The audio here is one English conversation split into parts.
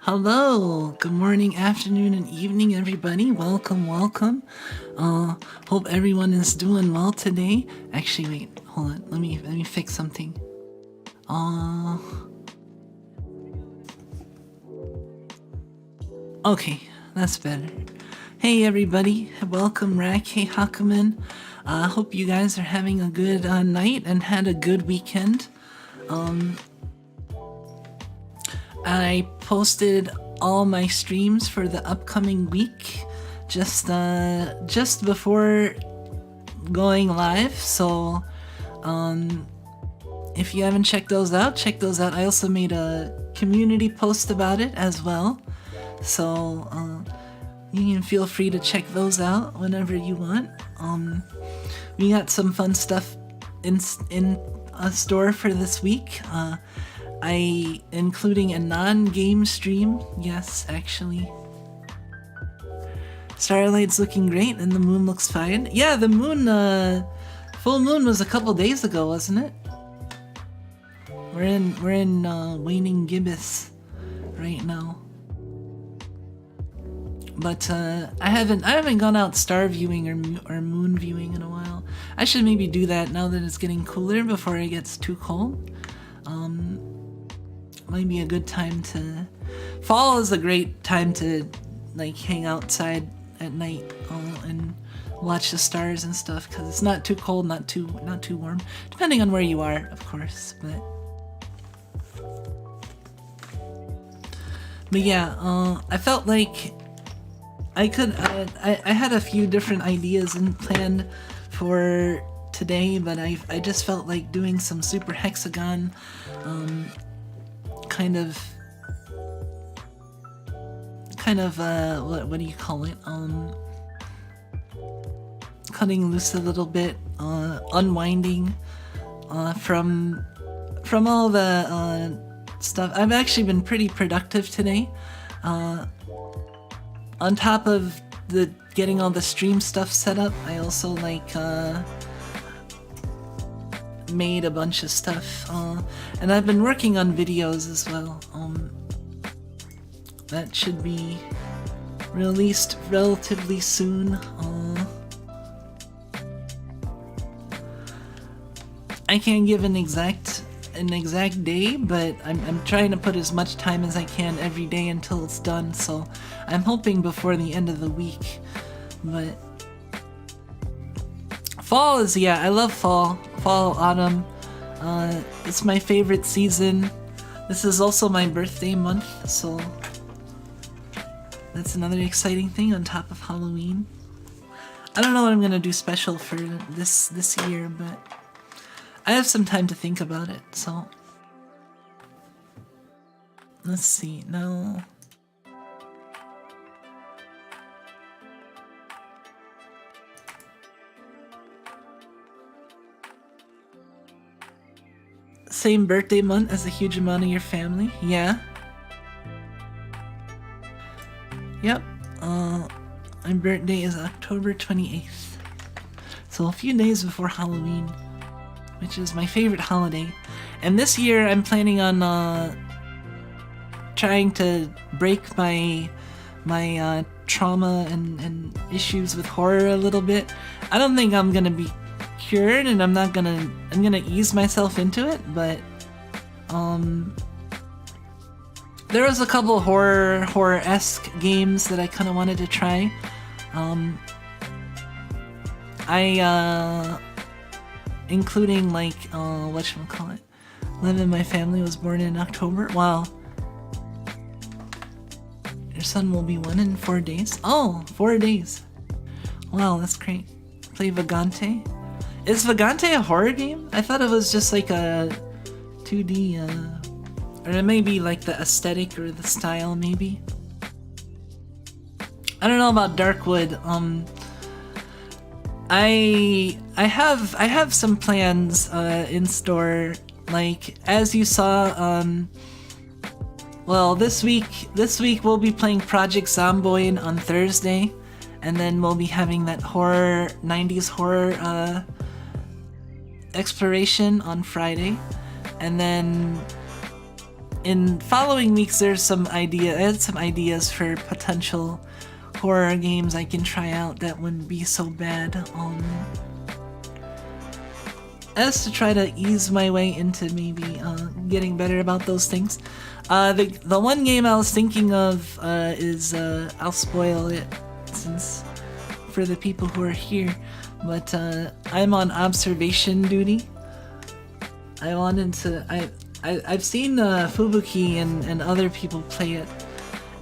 Hello, good morning, afternoon, and evening, everybody. Welcome. Hope everyone is doing well today. Actually, wait, hold on. Let me fix something. Okay, that's better. Hey, everybody. Welcome, Rack. Hey, Hakuman. Hope you guys are having a good night and had a good weekend. I posted all my streams for the upcoming week just before going live, so if you haven't checked those out, check those out. I also made a community post about it as well, so you can feel free to check those out whenever you want. We got some fun stuff in a store for this week. Including a non-game stream. Yes, actually. Starlight's looking great and the moon looks fine. Yeah, the moon, full moon was a couple days ago, wasn't it? We're in waning gibbous right now. But I haven't gone out star viewing or moon viewing in a while. I should maybe do that now that it's getting cooler before it gets too cold. Might be a good time to... Fall is a great time to like hang outside at night and watch the stars and stuff, because it's not too cold, not too warm, depending on where you are, of course. But yeah, I felt like I had a few different ideas and planned for today, but I just felt like doing some super hexagon kind of what do you call it, cutting loose a little bit, unwinding from all the stuff. I've actually been pretty productive today, on top of the getting all the stream stuff set up. I also like made a bunch of stuff, and I've been working on videos as well. That should be released relatively soon. I can't give an exact day, but I'm trying to put as much time as I can every day until it's done, so I'm hoping before the end of the week. But fall is, yeah, I love fall, autumn. It's my favorite season. This is also my birthday month, so that's another exciting thing on top of Halloween. I don't know what I'm gonna do special for this year, but I have some time to think about it, so let's see. No. Same birthday month as a huge amount of your family? Yeah. Yep. My birthday is October 28th. So a few days before Halloween, which is my favorite holiday. And this year I'm planning on trying to break my trauma and issues with horror a little bit. I don't think I'm gonna be cured, and I'm gonna ease myself into it, but there was a couple horror-esque games that I kind of wanted to try. Including like whatchamacallit, Live in My Family was born in October. Wow. Your son will be 1 in 4 days. Oh, 4 days. Wow, that's great. Play Vagante. Is Vagante a horror game? I thought it was just like a 2D, or it may be like the aesthetic or the style, maybe. I don't know about Darkwood. I have some plans in store. Like, as you saw, well, this week we'll be playing Project Zomboid on Thursday, and then we'll be having that 90s horror exploration on Friday, and then in following weeks, I had some ideas for potential horror games I can try out that wouldn't be so bad. As to try to ease my way into maybe getting better about those things. The one game I was thinking of is I'll spoil it since for the people who are here, but I'm on observation duty. I wanted to. I've seen Fubuki and other people play it,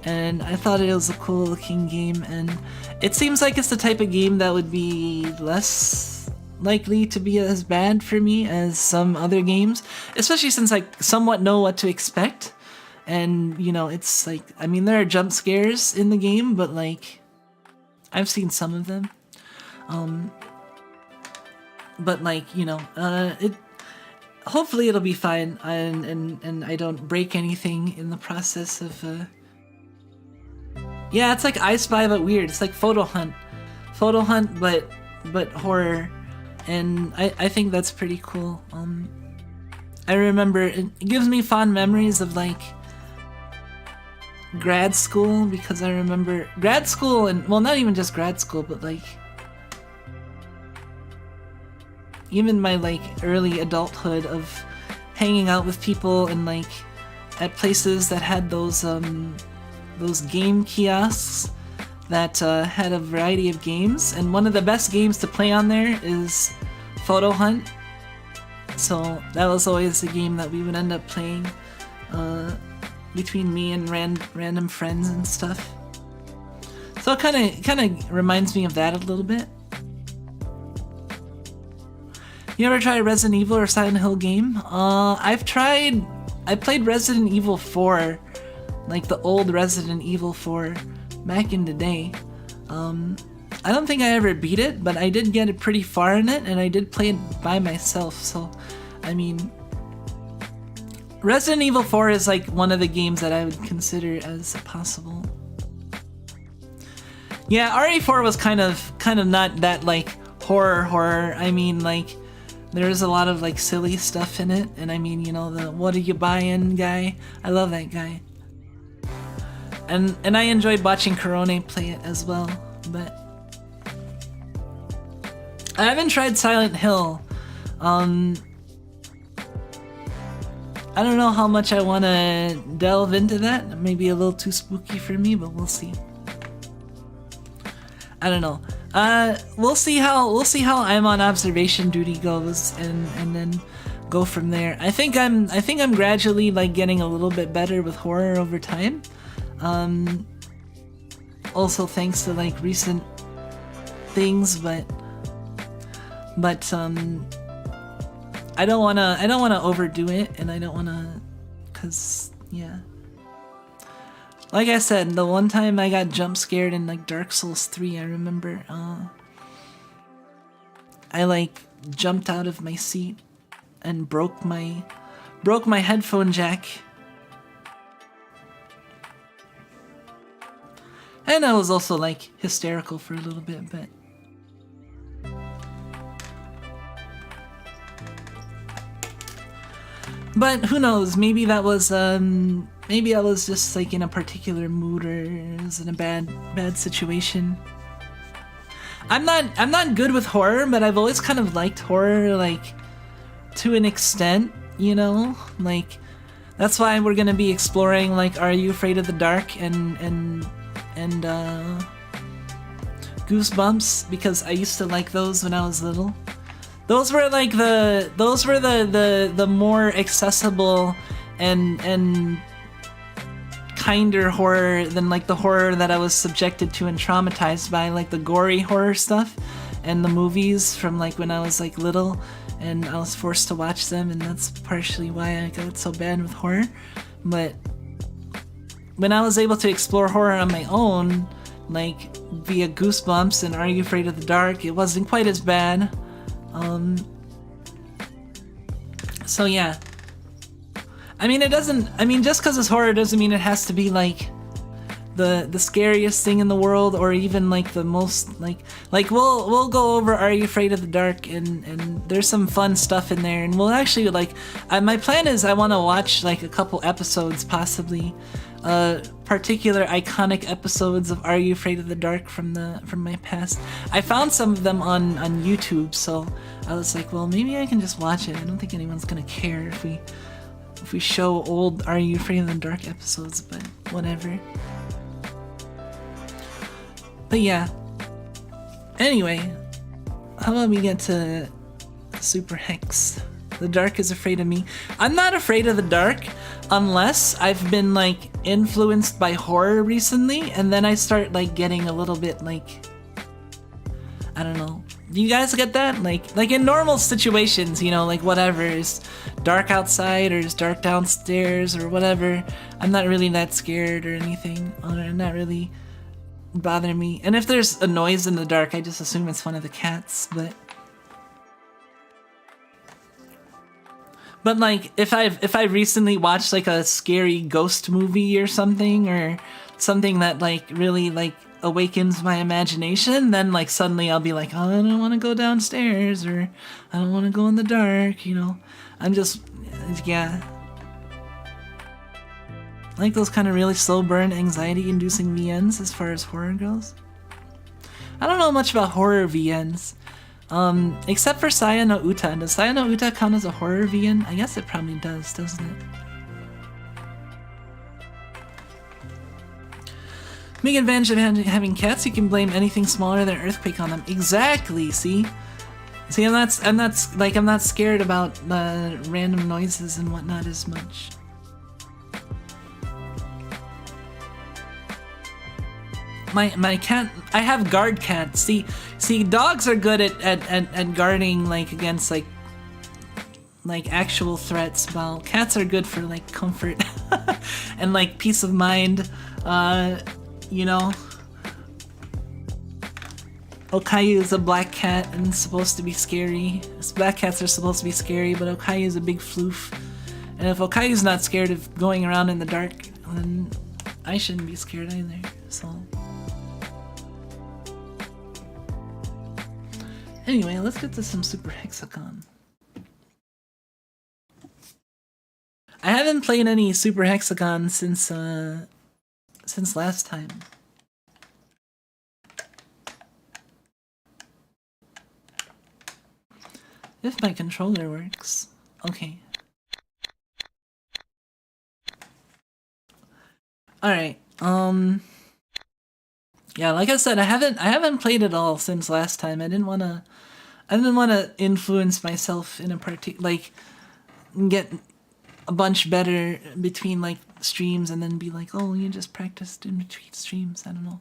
and I thought it was a cool looking game, and it seems like it's the type of game that would be less likely to be as bad for me as some other games, especially since I somewhat know what to expect. And you know, it's like, I mean, there are jump scares in the game, but like I've seen some of them. But like, you know, hopefully it'll be fine, and I don't break anything in the process of yeah, it's like I Spy but weird. It's like photo hunt but horror, and I think that's pretty cool. I remember it gives me fond memories of like grad school, because I remember grad school, and well, not even just grad school, but like even my like early adulthood of hanging out with people and like at places that had those game kiosks that had a variety of games, and one of the best games to play on there is Photo Hunt. So that was always the game that we would end up playing between me and random friends and stuff. So it kind of reminds me of that a little bit. You ever try a Resident Evil or Silent Hill game? I played Resident Evil 4, like the old Resident Evil 4 back in the day. I don't think I ever beat it, but I did get it pretty far in it, and I did play it by myself, so I mean, Resident Evil 4 is like one of the games that I would consider as possible. Yeah, RE4 was kind of not that like horror. I mean, like there's a lot of like silly stuff in it, and I mean, you know, the what are you buying guy? I love that guy. And I enjoyed watching Corone play it as well, but I haven't tried Silent Hill. I don't know how much I want to delve into that. It may be a little too spooky for me, but we'll see. I don't know. We'll see how I'm on observation duty goes, and then go from there. I think I'm gradually like getting a little bit better with horror over time. Also thanks to like recent things, but I don't wanna overdo it, and I don't wanna, cause yeah. Like I said, the one time I got jump scared in like Dark Souls 3, I remember I like jumped out of my seat and broke my headphone jack. And I was also like hysterical for a little bit, but who knows, maybe that was maybe I was just like in a particular mood, or was in a bad situation. I'm not good with horror, but I've always kind of liked horror, like to an extent, you know? Like that's why we're gonna be exploring like Are You Afraid of the Dark and Goosebumps, because I used to like those when I was little. Those were like the more accessible and kinder horror than like the horror that I was subjected to and traumatized by, like the gory horror stuff and the movies from like when I was like little, and I was forced to watch them, and that's partially why I got so bad with horror. But when I was able to explore horror on my own, like via Goosebumps and Are You Afraid of the Dark, it wasn't quite as bad. So yeah. I mean, just because it's horror doesn't mean it has to be like the scariest thing in the world, or even like the most like we'll go over Are You Afraid of the Dark, and there's some fun stuff in there, and we'll actually like my plan is I want to watch like a couple episodes, possibly particular iconic episodes of Are You Afraid of the Dark from my past. I found some of them on YouTube, so I was like, well, maybe I can just watch it. I don't think anyone's gonna care if we show old Are You Afraid of the Dark episodes, but whatever. But yeah. Anyway, how about we get to Super Hex? The dark is afraid of me. I'm not afraid of the dark unless I've been like influenced by horror recently, and then I start like getting a little bit like, I don't know. Do you guys get that? Like in normal situations, you know, like whatever, is dark outside or is dark downstairs or whatever, I'm not really that scared or anything, or not really bothering me. And if there's a noise in the dark, I just assume it's one of the cats, but like if I recently watched like a scary ghost movie or something that like really like awakens my imagination, then like suddenly I'll be like, oh, I don't want to go downstairs, or I don't want to go in the dark, you know. I'm just, yeah, like those kind of really slow burn, anxiety inducing VNs as far as horror goes. I don't know much about horror VNs, except for Saya no Uta. Does Saya no Uta count as a horror VN? I guess it probably does, doesn't it? Big advantage of having cats, you can blame anything smaller than an earthquake on them. Exactly, see? See, I'm not scared about the random noises and whatnot as much. My cat, I have guard cats. See, dogs are good at guarding like against like actual threats, while cats are good for like comfort and like peace of mind. You know, Okayu is a black cat and it's supposed to be scary. Black cats are supposed to be scary, but Okayu is a big floof. And if Okayu's not scared of going around in the dark, then I shouldn't be scared either, so. Anyway, let's get to some Super Hexagon. I haven't played any Super Hexagon since last time. If my controller works. Okay. Alright, yeah, like I said, I haven't played it all since last time. I didn't wanna influence myself in a like get a bunch better between like streams and then be like, oh, you just practiced in between streams. I don't know.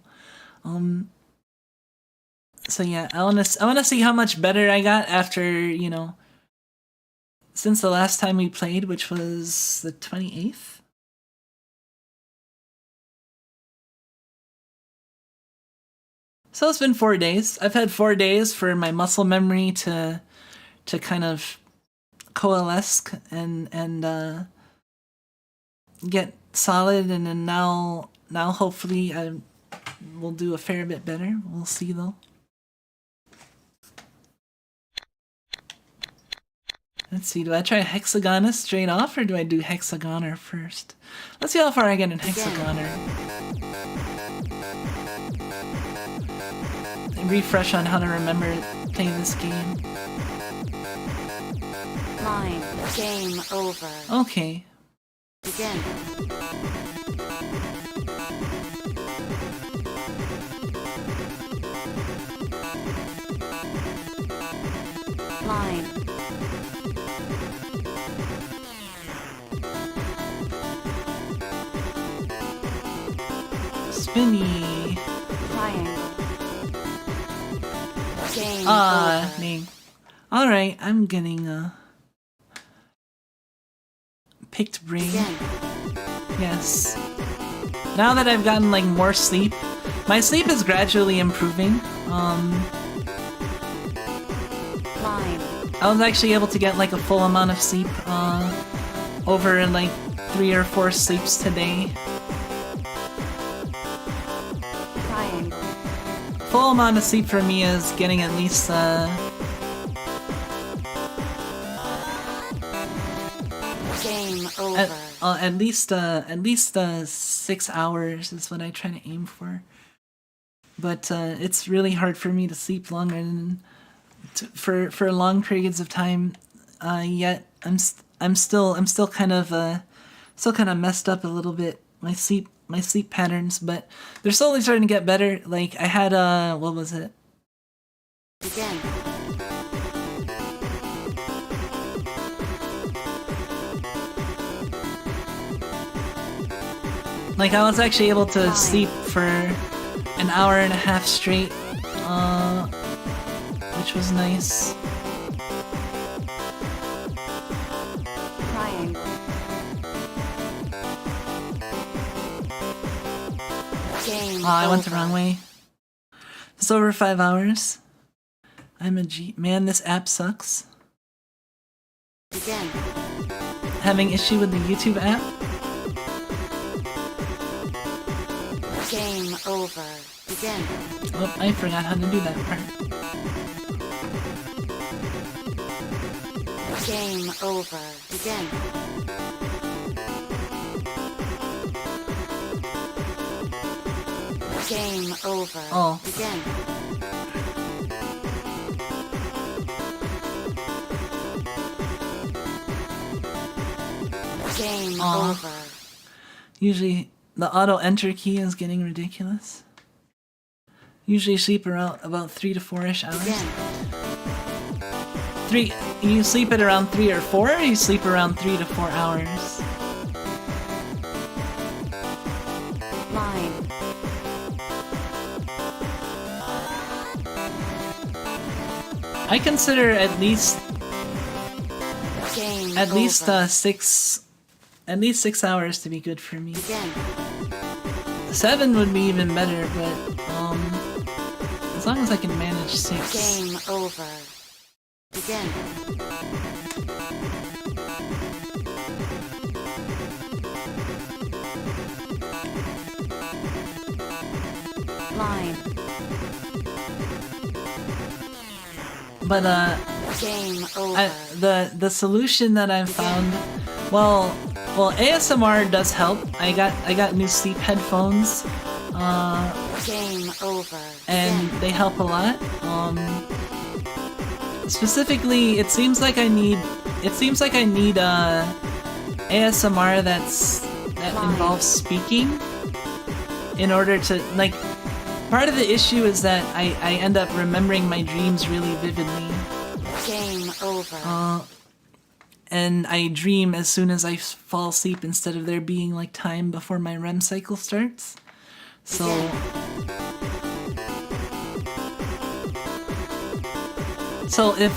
So yeah, I wanna see how much better I got after, you know, since the last time we played, which was the 28th. So it's been 4 days. I've had 4 days for my muscle memory to kind of coalesce and get solid, and then now hopefully I will do a fair bit better. We'll see though. Let's see, do I try Hexagoner straight off, or do I do Hexagoner first? Let's see how far I get in Hexagoner. Refresh on how to remember playing this game. Line. Game over. Okay. Begin. Line. Spinny. Triangle. Game name. Alright, I'm getting picked brain. Again. Yes. Now that I've gotten like more sleep, my sleep is gradually improving. Line. I was actually able to get like a full amount of sleep over in like 3 or 4 sleeps today. full amount of sleep for me is getting at least Game over. at least 6 hours is what I try to aim for. But it's really hard for me to sleep longer than for long periods of time. Yet I'm still kind of messed up a little bit. My sleep patterns, but they're slowly starting to get better. Like I had what was it? Begin. Like I was actually able to sleep for an hour and a half straight, which was nice. Triangle. Game I went the over. wrong way. It's over 5 hours. I'm a G. Man, this app sucks. Begin. Having issue with the YouTube app? Game over. Begin. Oh, I forgot how to do that part. Game over. Begin. Game over. Oh. Begin. Game Aw. over. Usually, the auto enter key is getting ridiculous. Usually sleep around about 3 to 4-ish hours. Begin. 3. You sleep at around 3 or 4, or you sleep around 3 to 4 hours? Line. I consider at least Game at least over. 6 hours to be good for me. Begin. 7 would be even better, but as long as I can manage 6. Game over. Begin. Line. But Game over. the solution that I've found, well ASMR does help. I got new sleep headphones, Game over. and Begin. they help a lot. Specifically, it seems like I need ASMR that involves speaking in order to, like, part of the issue is that I end up remembering my dreams really vividly. Game over. And I dream as soon as I fall asleep instead of there being like time before my REM cycle starts. So if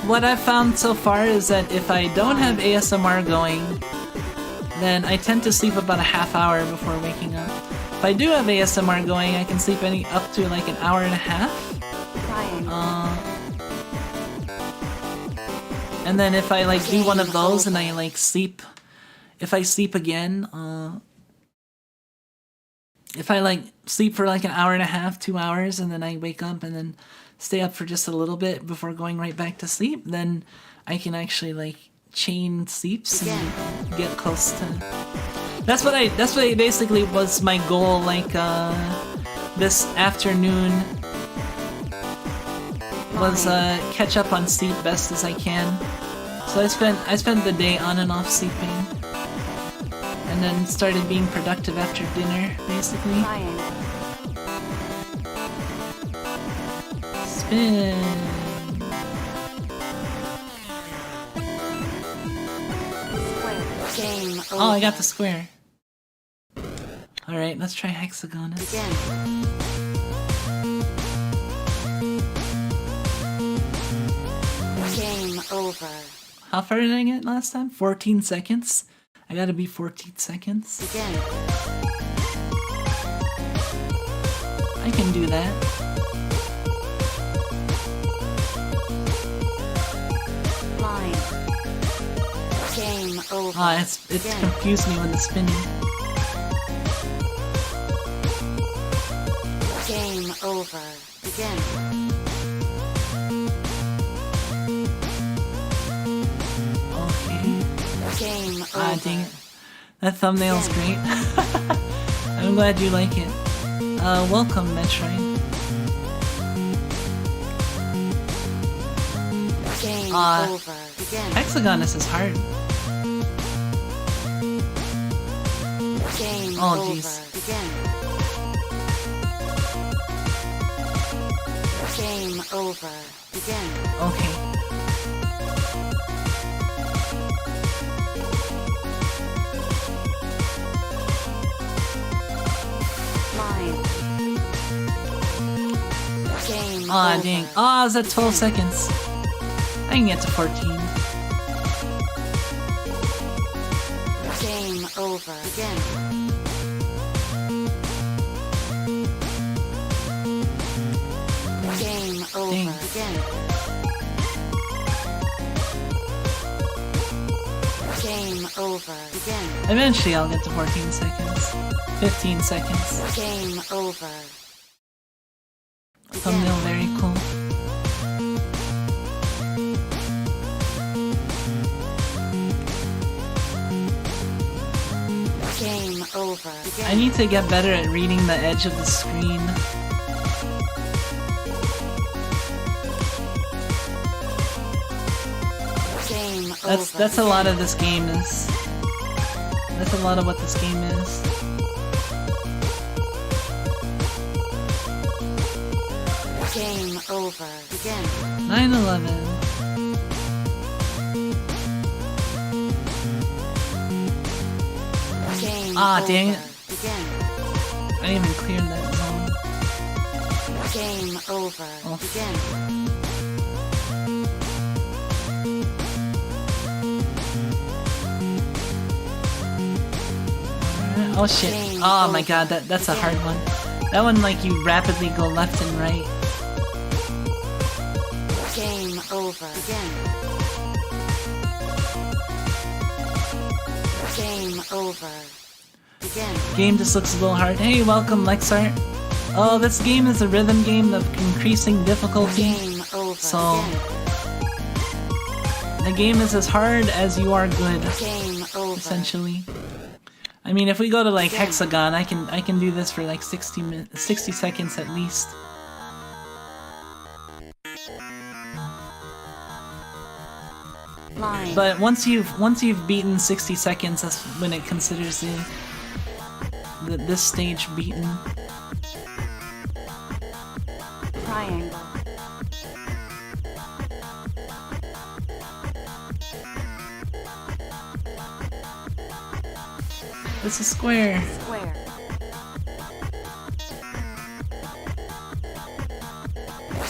what I've found so far is that if I don't have ASMR going, then I tend to sleep about a half hour before waking up. If I do have ASMR going, I can sleep up to like an hour and a half. Triangle. And then if I like do one of those and I like sleep, if I sleep again, if I like sleep for like an hour and a half, 2 hours, and then I wake up and then stay up for just a little bit before going right back to sleep, then I can actually like chain sleeps and get close to. That's what basically was my goal, like this afternoon was catch up on sleep best as I can. So I spent the day on and off sleeping, and then started being productive after dinner, basically. Triangle. Spin. Square. Game over. Oh, I got the square. All right, let's try Hexagon. Begin. Game over. How far did I get last time? 14 seconds. I gotta be 14 seconds. Begin. I can do that. Line. Game over. Ah, it's Begin. confused me with the spinning. over. Begin. Okay. Game Ah, over. dang it. That thumbnail's great. I'm glad you like it. Welcome, Metroid. Game Ah. over. Begin. Hexagon, this is hard. Game Oh, over. jeez. Begin. Game over. Begin. Okay. Line. Game Ah, over. dang. Ah, is that 12 seconds? I can get to 14. Game over. Begin. Game over. Dang. Begin. Game over. Begin. Eventually, I'll get to 14 seconds. 15 seconds. Game over. Thumbnail very cool. Game over. Begin. I need to get better at reading the edge of the screen. Game over. That's a lot of this game is. That's a lot of what this game is. Game over. Begin. 9/11. Game Ah, over. dang it. Begin. I didn't even cleared that zone. Game over. Oh. Begin. Oh shit. Oh my god, that's a hard one. That one, like, you rapidly go left and right. Game over. Begin. Game over. Begin. Game just looks a little hard. Hey, welcome, Lexart. Oh, this game is a rhythm game of increasing difficulty. Game over. So- Begin. The game is as hard as you are good, Game over. essentially. I mean, if we go to like Hexagon, I can do this for like 60 seconds at least. Line. But once you've beaten 60 seconds, that's when it considers this stage beaten. Triangle. It's a square. Square.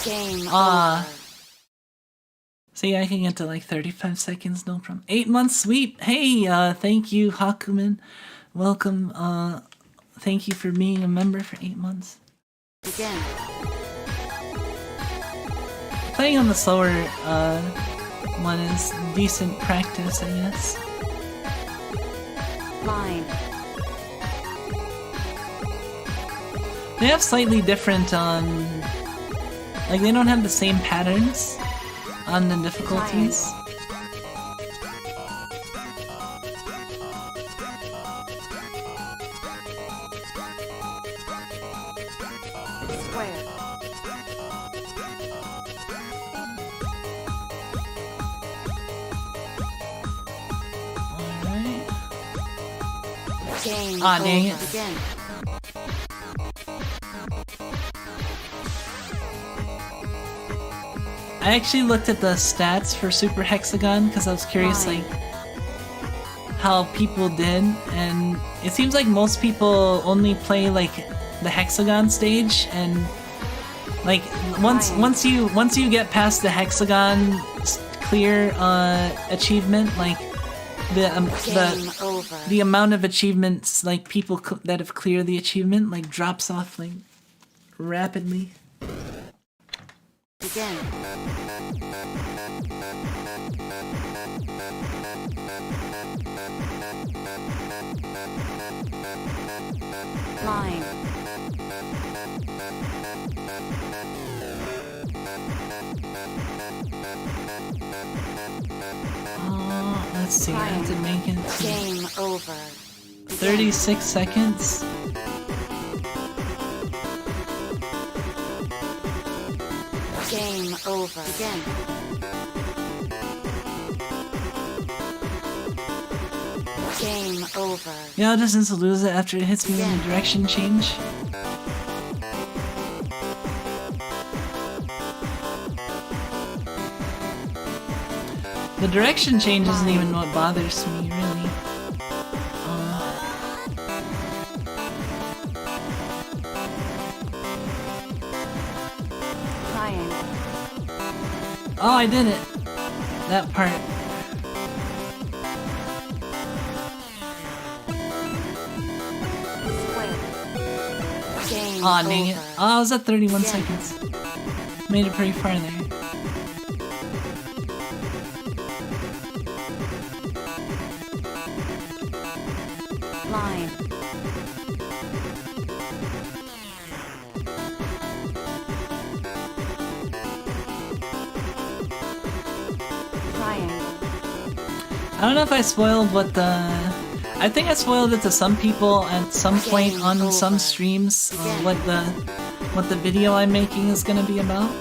Game Ah. over. See, I can get to like 35 seconds, no problem. 8 months sweep. Hey, thank you, Hakuman. Welcome. Thank you for being a member for 8 months. Begin. Playing on the slower one is decent practice, I guess. Line. They have slightly different, like they don't have the same patterns on the difficulties. Square. Alright. Game Ah, dang over. it. Begin. I actually looked at the stats for Super Hexagon because I was curious, Fine. like, how people did, and it seems like most people only play like the Hexagon stage, and like once you get past the Hexagon clear achievement, like Game over. the amount of achievements like people that have cleared the achievement like drops off like rapidly. Begin. Line. Oh, let's see. I have to make it to Game over. 36 seconds. Game over. Again. Game over. Yeah, I'll just instantly lose it after it hits me with the direction change. The direction change isn't even what bothers me, really. Triangle. Oh, I did it! That part. Square. Game Aw, dang it. over. Oh, I was at 31 seconds. Made it pretty far there. Line. Triangle. I don't know if I spoiled what the... I think I spoiled it to some people at some point on some streams, what the video I'm making is gonna be about.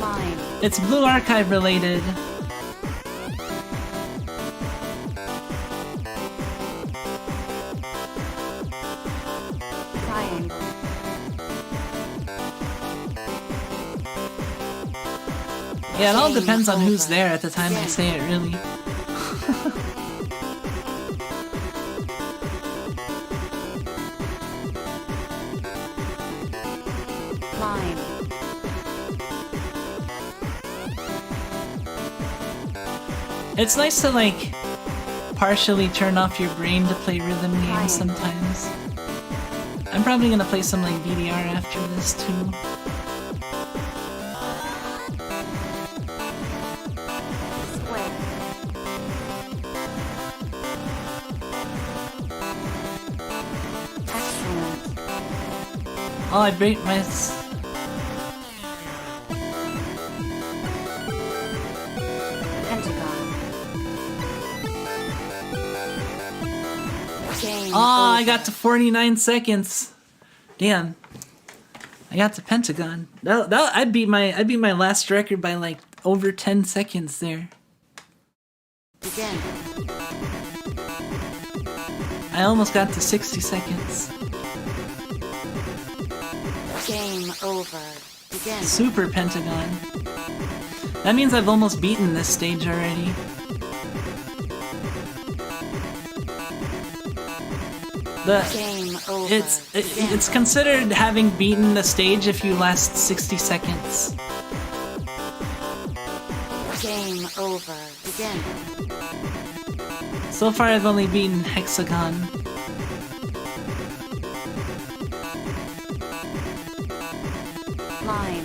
Line. It's Blue Archive related. Triangle. Yeah, it all depends on who's there at the time I say it, really. Line. It's nice to, like, partially turn off your brain to play rhythm games sometimes. I'm probably gonna play some, like, VDR after this, too. Square. Excellent. Oh, I break my... Pentagon. Game Oh, I over. got to 49 seconds. Damn. I got to Pentagon. I beat my last record by like over 10 seconds there. Begin. I almost got to 60 seconds. Game over. Begin. Super Pentagon. That means I've almost beaten this stage already. Game over. It's considered having beaten the stage if you last 60 seconds. Game over. Begin. So far I've only beaten Hexagon. Line.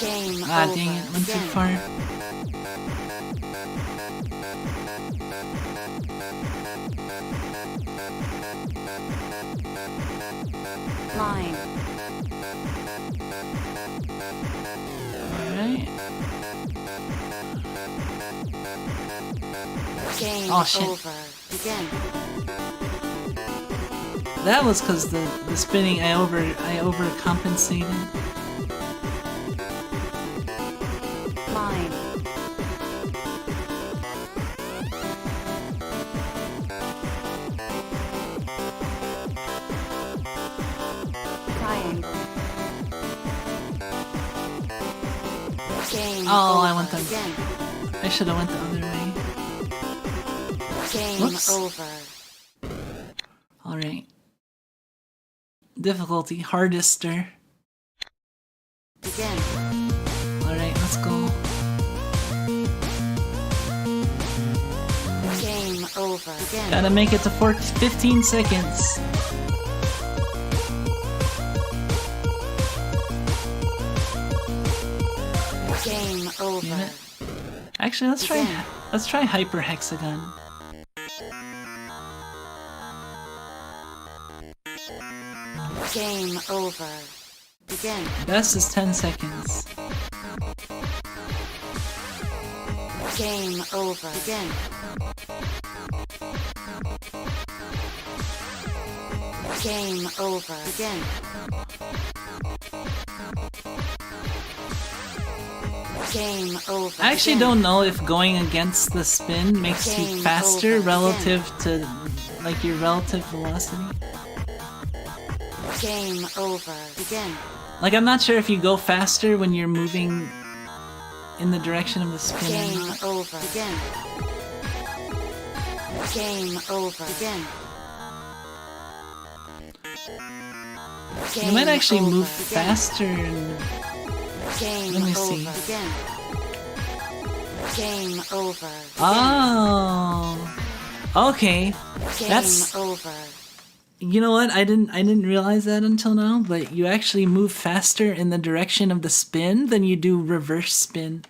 Game Ah, over. dang it, went too Begin. far. Line. Alright. Game Oh, shit. over. Begin. That was because the spinning I overcompensated. Line. Triangle. Game Oh, over. I went the- Begin. I should have went the other way. Game Whoops. over. Alright. Difficulty, hardester. Begin. Alright, let's go. Game over. Begin. Gotta make it to 15 seconds. Game over. Damn it. Actually, let's try Hyper Hexagon. Game over. Begin. Best is 10 seconds. Game over. Begin. Game over. Begin. Game over. I actually Begin. don't know if going against the spin makes you Game faster over. relative to like your relative velocity. Game over. Begin. Like I'm not sure if you go faster when you're moving in the direction of the spin. or Game not. over. Begin. Game over. Begin. You might actually Game move over. Begin. faster and Game Let me over. see. Begin. Game over. Begin. oh, okay. Game That's over. you know what I didn't realize that until now. But you actually move faster in the direction of the spin than you do reverse spin.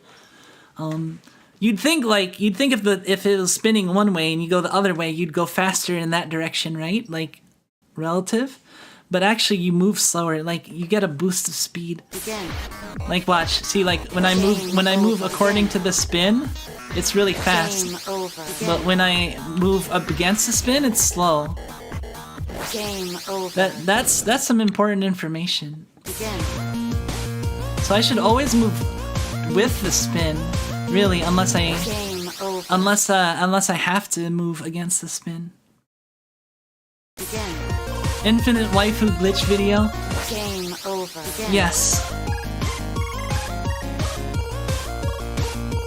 You'd think if it was spinning one way and you go the other way, you'd go faster in that direction, right? Like relative. But actually, you move slower. Like you get a boost of speed. Begin. Like watch, see, like when I move according to the spin, it's really fast. Game over. Begin. But when I move up against the spin, it's slow. Game over. That's some important information. Begin. So I should always move with the spin, really, unless I Game over. unless I have to move against the spin. Begin. Infinite waifu glitch video. Game over. Begin. Yes.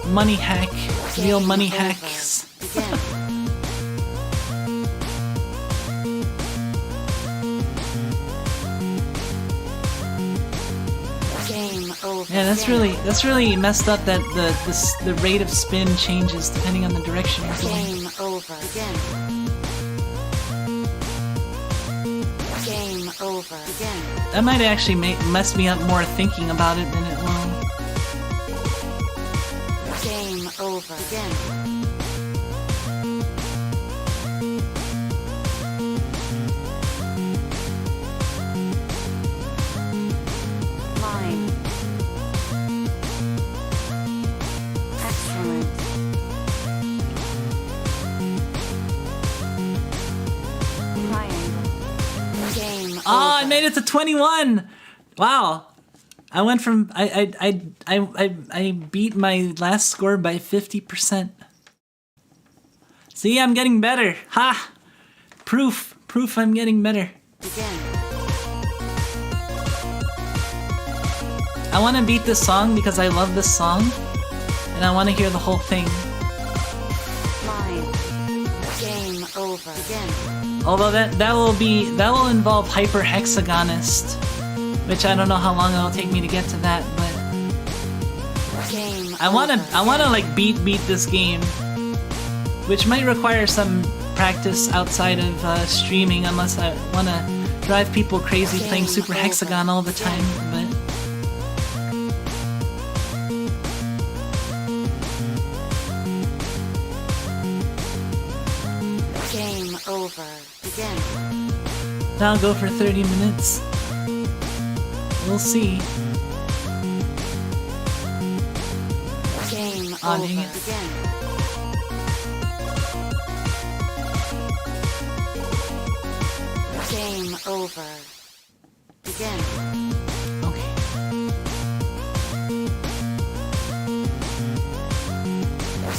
Money hack. Real Game money over. hacks. Begin. Game over. Yeah, that's Begin. really messed up that the rate of spin changes depending on the direction you're going. Game over. Begin. Game over. Begin. That might actually mess me up more thinking about it than it will. Game over. Begin. Line. Excellent. Triangle. Game Oh, I over. made it to 21. Wow. I went from I beat my last score by 50%. See, I'm getting better. Ha! Proof I'm getting better. Begin. I want to beat this song because I love this song and I want to hear the whole thing. Line. Game over. Begin. Although that will involve hyper hexagonist, which I don't know how long it'll take me to get to that, but Game I wanna over. like beat this game, which might require some practice outside of streaming, unless I wanna drive people crazy playing Game Super over. Hexagon all the time. But Game over. Begin. now I'll go for 30 minutes. We'll see. Game Oh, over. dang it. Begin. Game over. Begin. Okay.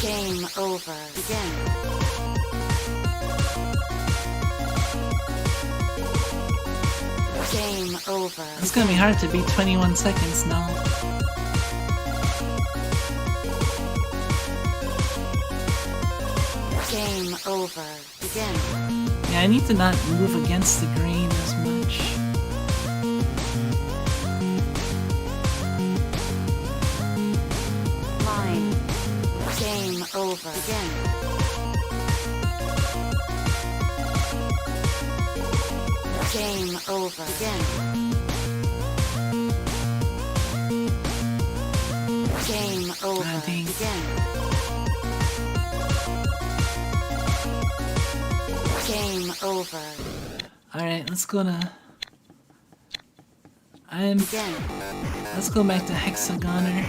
Game over. Begin. Game over. It's gonna be hard to beat 21 seconds now. Game over. Begin. Yeah, I need to not move against the grain as much. Line. Game over. Begin. Game over. Begin. Game over. dang. Begin. Game over. Alright, let's go to Begin. Let's go back to Hexagoner.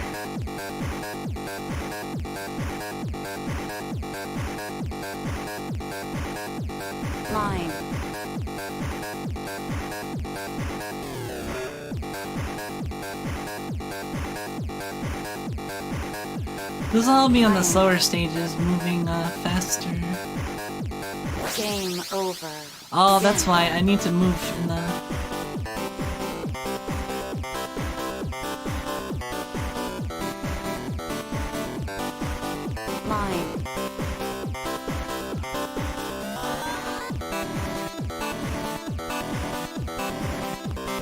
Line. This will all be on the slower stages, moving faster. Game over. Oh, that's why I need to move in the... Line.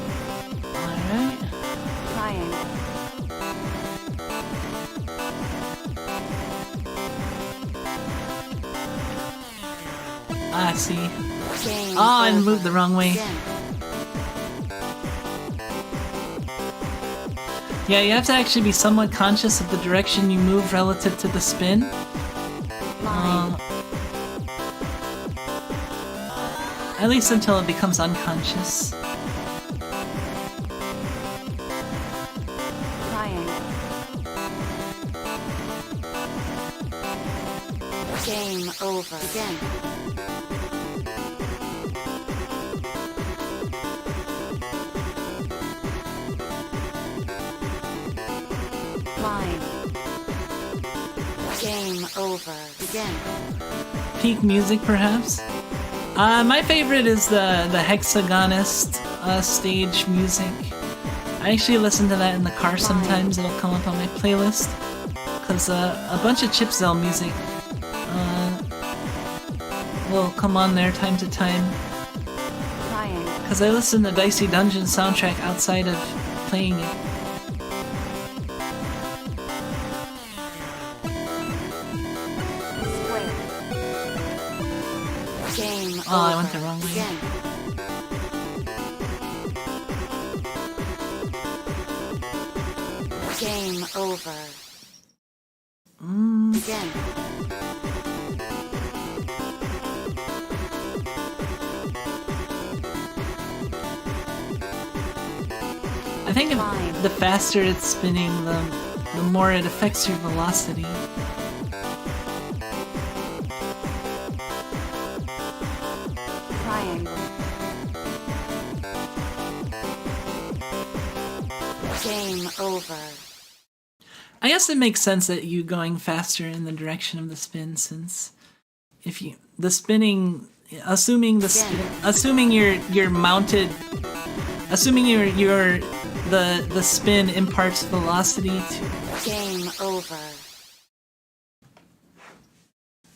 Alright. Triangle. Ah, I see. Game Oh, I over. moved the wrong way. Begin. Yeah, you have to actually be somewhat conscious of the direction you move relative to the spin. Line. At least until it becomes unconscious. Triangle. Game over. Begin. Line. Game over. Begin. Peak music, perhaps? My favorite is the Hexagonist stage music. I actually listen to that in the car sometimes. It'll come up on my playlist. Because a bunch of Chipzel music will come on there time to time. Triangle. Because I listen to Dicey Dungeon soundtrack outside of playing it. Square. Game Oh, I over. went the wrong way. Begin. Game over. Begin. I think the faster it's spinning, the more it affects your velocity. Triangle. Game over. I guess it makes sense that you going faster in the direction of the spin, since if you the spinning, assuming you're mounted, assuming the spin imparts velocity to. Game over.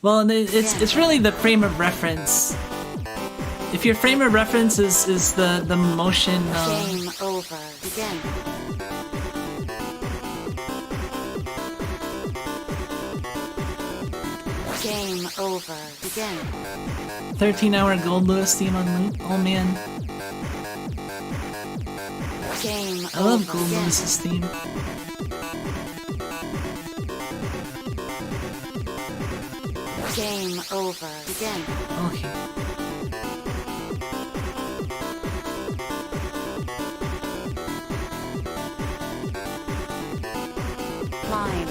Well, and it's really the frame of reference. If your frame of reference is the motion. Game over. Begin. Game over. Begin. 13-hour Gold Lewis theme on loop. Oh man, Game I love over. Gold Begin. Lewis's theme. Game over. Begin. Okay. Line.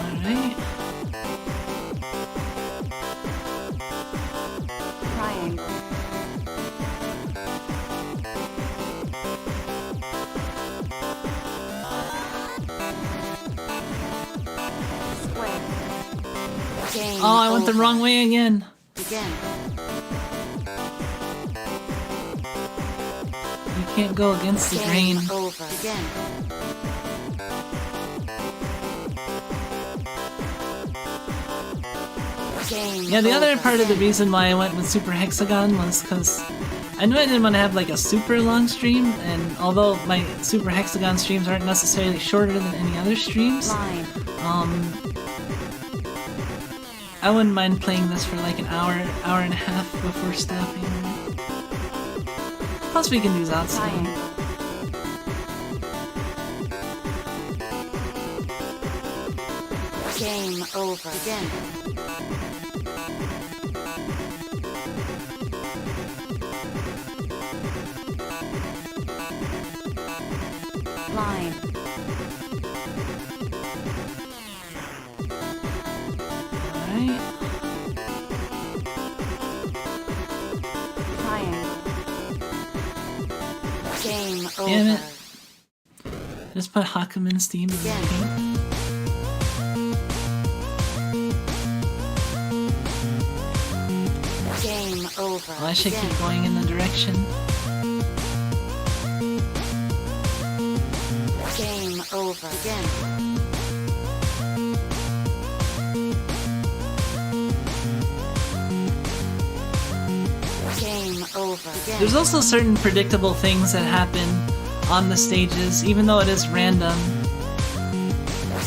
Alright. Triangle. Square. Game Oh, I went the over. wrong way again. Begin. You can't go against the grain. Game over. Begin. Game Yeah, the other over. part of the Begin. reason why I went with Super Hexagon was because I knew I didn't want to have like a super long stream, and although my Super Hexagon streams aren't necessarily shorter than any other streams, Line. I wouldn't mind playing this for like an hour and a half before stopping. Plus we can do that still. Triangle. Game over. Begin. Climb. Alright. Triangle. Game over. Damn it. Just put Hakumen's theme in the Again. game. Game over. Well, I should Again. keep going in the direction. Game over. Again. Game over. Again. There's also certain predictable things that happen on the stages, even though it is random.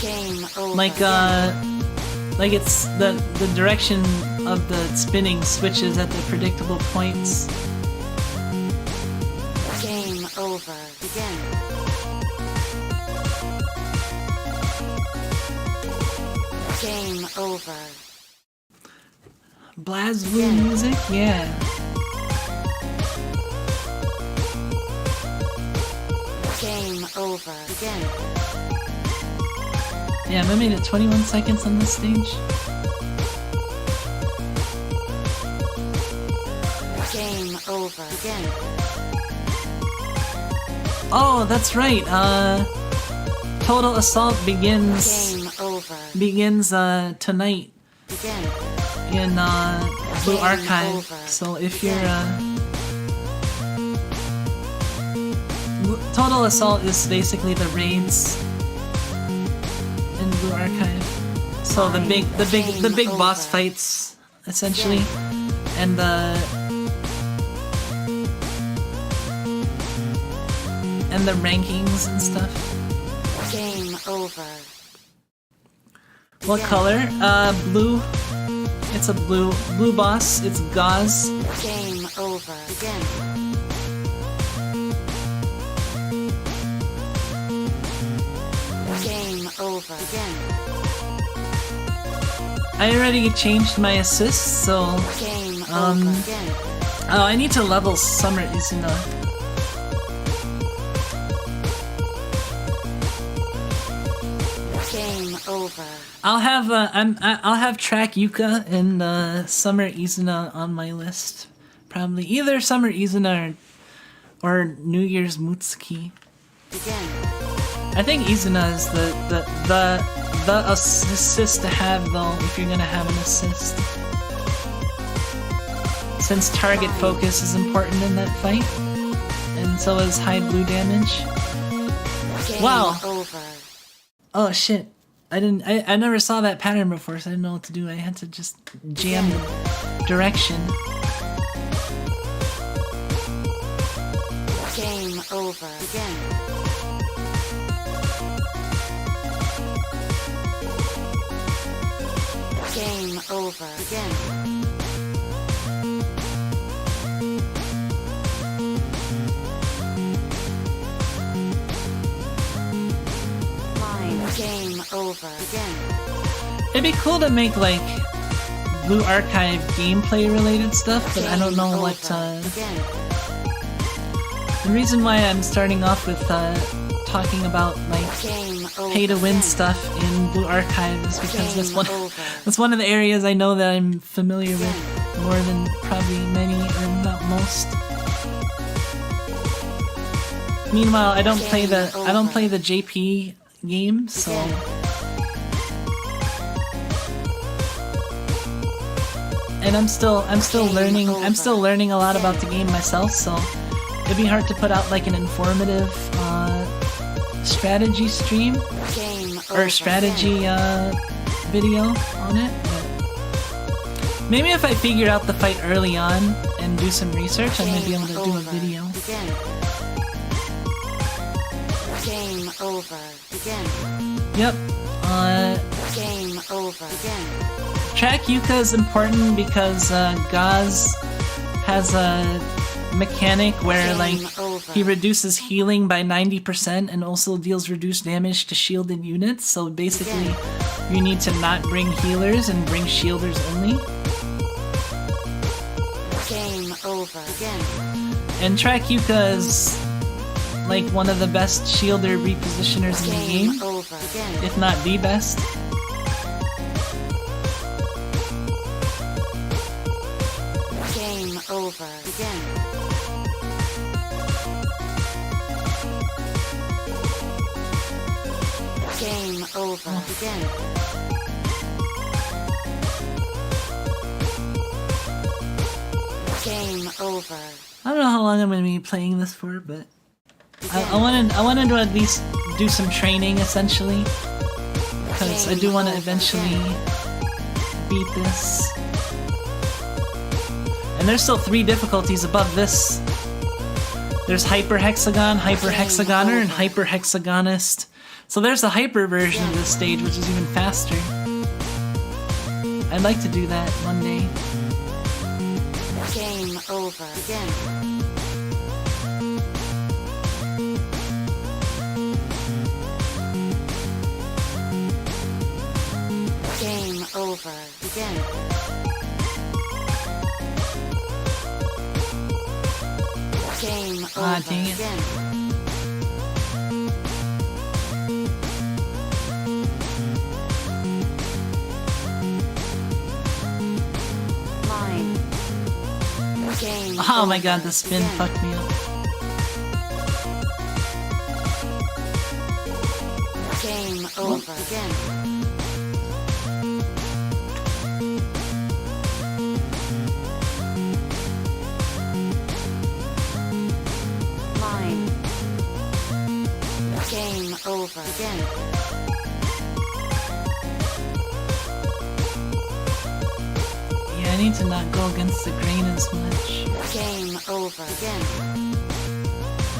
Game over. Like it's the direction of the spinning switches at the predictable points. Game over. Again. Game over. Blazblue music, yeah. Game over. Again. Damn, I made it 21 seconds on this stage. Game over. Again. Oh, that's right. Total Assault begins Game over. tonight Again. in Blue Game Archive. over. So if you're Total Assault is basically the raids in Blue Archive. So the big boss over. fights essentially, and the rankings and stuff. Game over. What color? Blue. It's a blue boss. It's gauze. Game over. Again. Game over. Again. I already changed my assists, so Game over. Again. oh, I need to level Summer Izuna. Game over. I'll have Track Yuka and Summer Izuna on my list. Probably either Summer Izuna or New Year's Mutsuki. Again. I think Izuna is the assist to have though, if you're gonna have an assist. Since target focus is important in that fight, and so is high blue damage. Game Wow. over. Oh shit. I never saw that pattern before, so I didn't know what to do. I had to just jam the direction. Game over. Again. Game over. Again. Line. Game over. Again. It'd be cool to make like Blue Archive gameplay related stuff, but I don't know Game what. over. Again. The reason why I'm starting off with talking about like Game over. pay to win Again. stuff in Blue Archive is because Game over. that's one of the areas I know that I'm familiar with more than probably many or not most. Meanwhile, I don't play the JP game, so and I'm still learning a lot about the game myself, so it'd be hard to put out like an informative strategy stream Game or over. strategy video on it. But maybe if I figure out the fight early on and do some research, I might be able to do a video. Again. Game over. Again. Yep. Game over. Again. Track Yuka is important because Gaz has a mechanic where Game like over. he reduces healing by 90% and also deals reduced damage to shielded units. So basically, you need to not bring healers and bring shielders only. Game over. Again. And Track Yuka is like one of the best shielder repositioners in the Game game, over. Again. if not the best. Game over. Again. Game over. Again. Game over. I don't know how long I'm gonna be playing this for, but I wanted to at least do some training essentially, because I do want to eventually beat this. And there's still 3 difficulties above this. There's Hyper Hexagon, Hyper Hexagoner, and Hyper Hexagonist. So there's a hyper version of this stage, which is even faster. I'd like to do that one day. Game over. Again. Game over. Again. Game Ah, over. dang it. Again. Line. Game Oh my over. god, the spin Again. fucked me up. Game over. Again. Line. Game over. Again. Yeah, I need to not go against the grain as much. Game over. Again.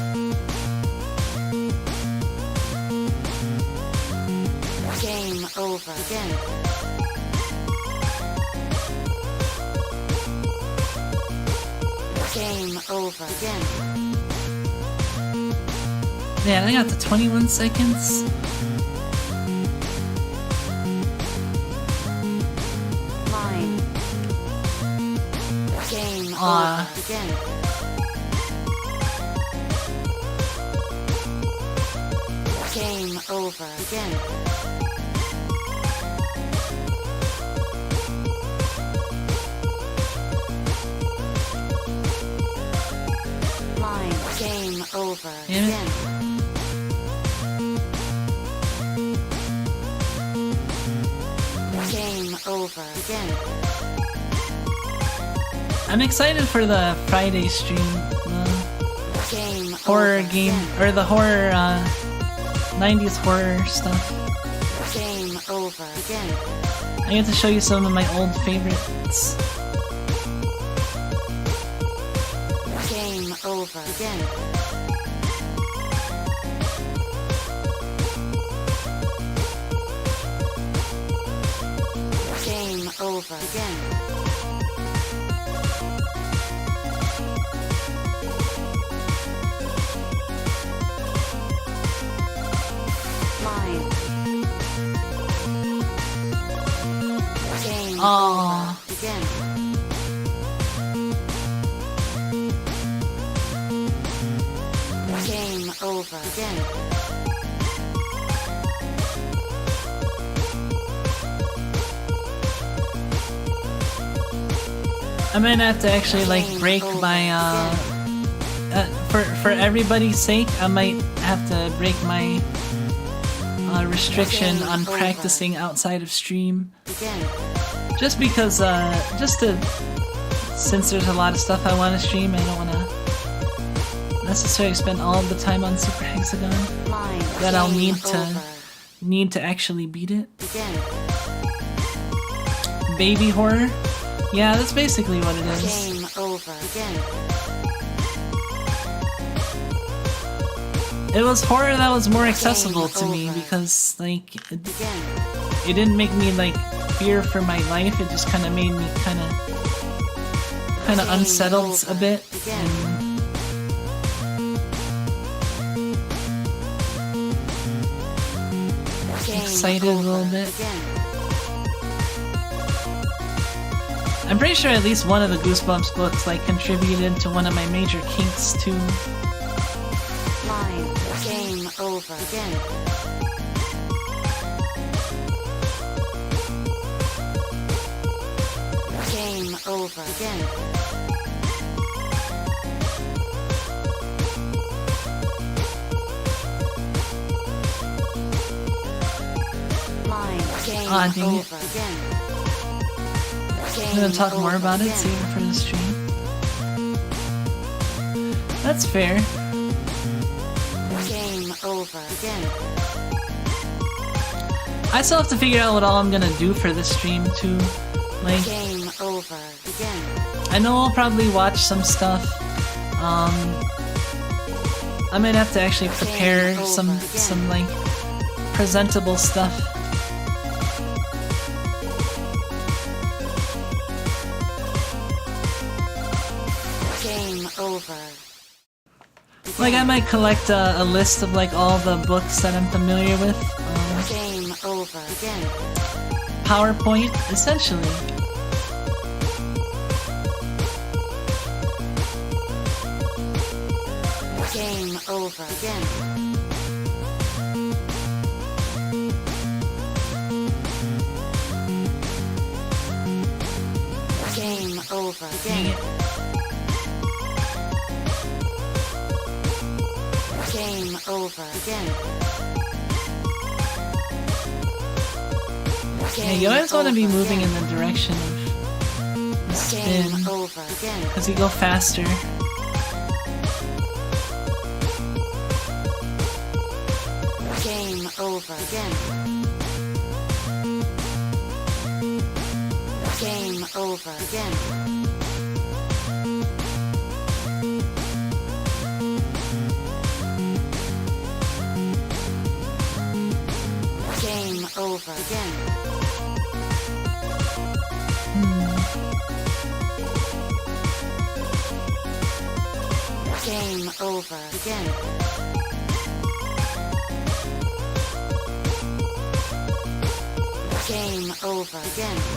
Game over. Again. Game over. Again. Man, I got the 21 seconds. Line. Game Ah. over. Again. Game over. Again. Line. Game over. Damn it. Again. Game over. Again. I'm excited for the Friday stream. The Game horror over. game, Again. or the horror, 90s horror stuff. Game over. Again. I get to show you some of my old favorites. Game over. Again. Game over. Again. Line. Game Aw. over. Again. Game over. Again. I might have to actually like break my for everybody's sake, I might have to break my restriction on practicing outside of stream, Again. just because since there's a lot of stuff I want to stream, I don't want to necessarily spend all the time on Super Hexagon Line. that I'll Game need over. to actually beat it. Again. Baby horror? Yeah, that's basically what it is. Game over. Again. It was horror that was more accessible Game to me over. because like it Again. didn't make me like fear for my life. It just kind of made me kind of unsettled a bit. Again. Game Excited a over. little bit. Again. I'm pretty sure at least one of the Goosebumps books like contributed to one of my major kinks too. Line. Game over again. Game over again. Line. Game Ah, dang it. over again. I'm gonna talk more over about it, again. save it for the stream. That's fair. Game over again. I still have to figure out what all I'm gonna do for this stream too. Like, Game over again. I know I'll probably watch some stuff. I might have to actually prepare some like presentable stuff. Game over. Like I might collect a list of like all the books that I'm familiar with. Game over again. PowerPoint, essentially. Game over again. Game over Dang again. it. Game over again. Yeah, you always want to be moving in the direction of the spin, Game over again. because you go faster. Game over again. Game over again. Game over again. Game over again. Game over again.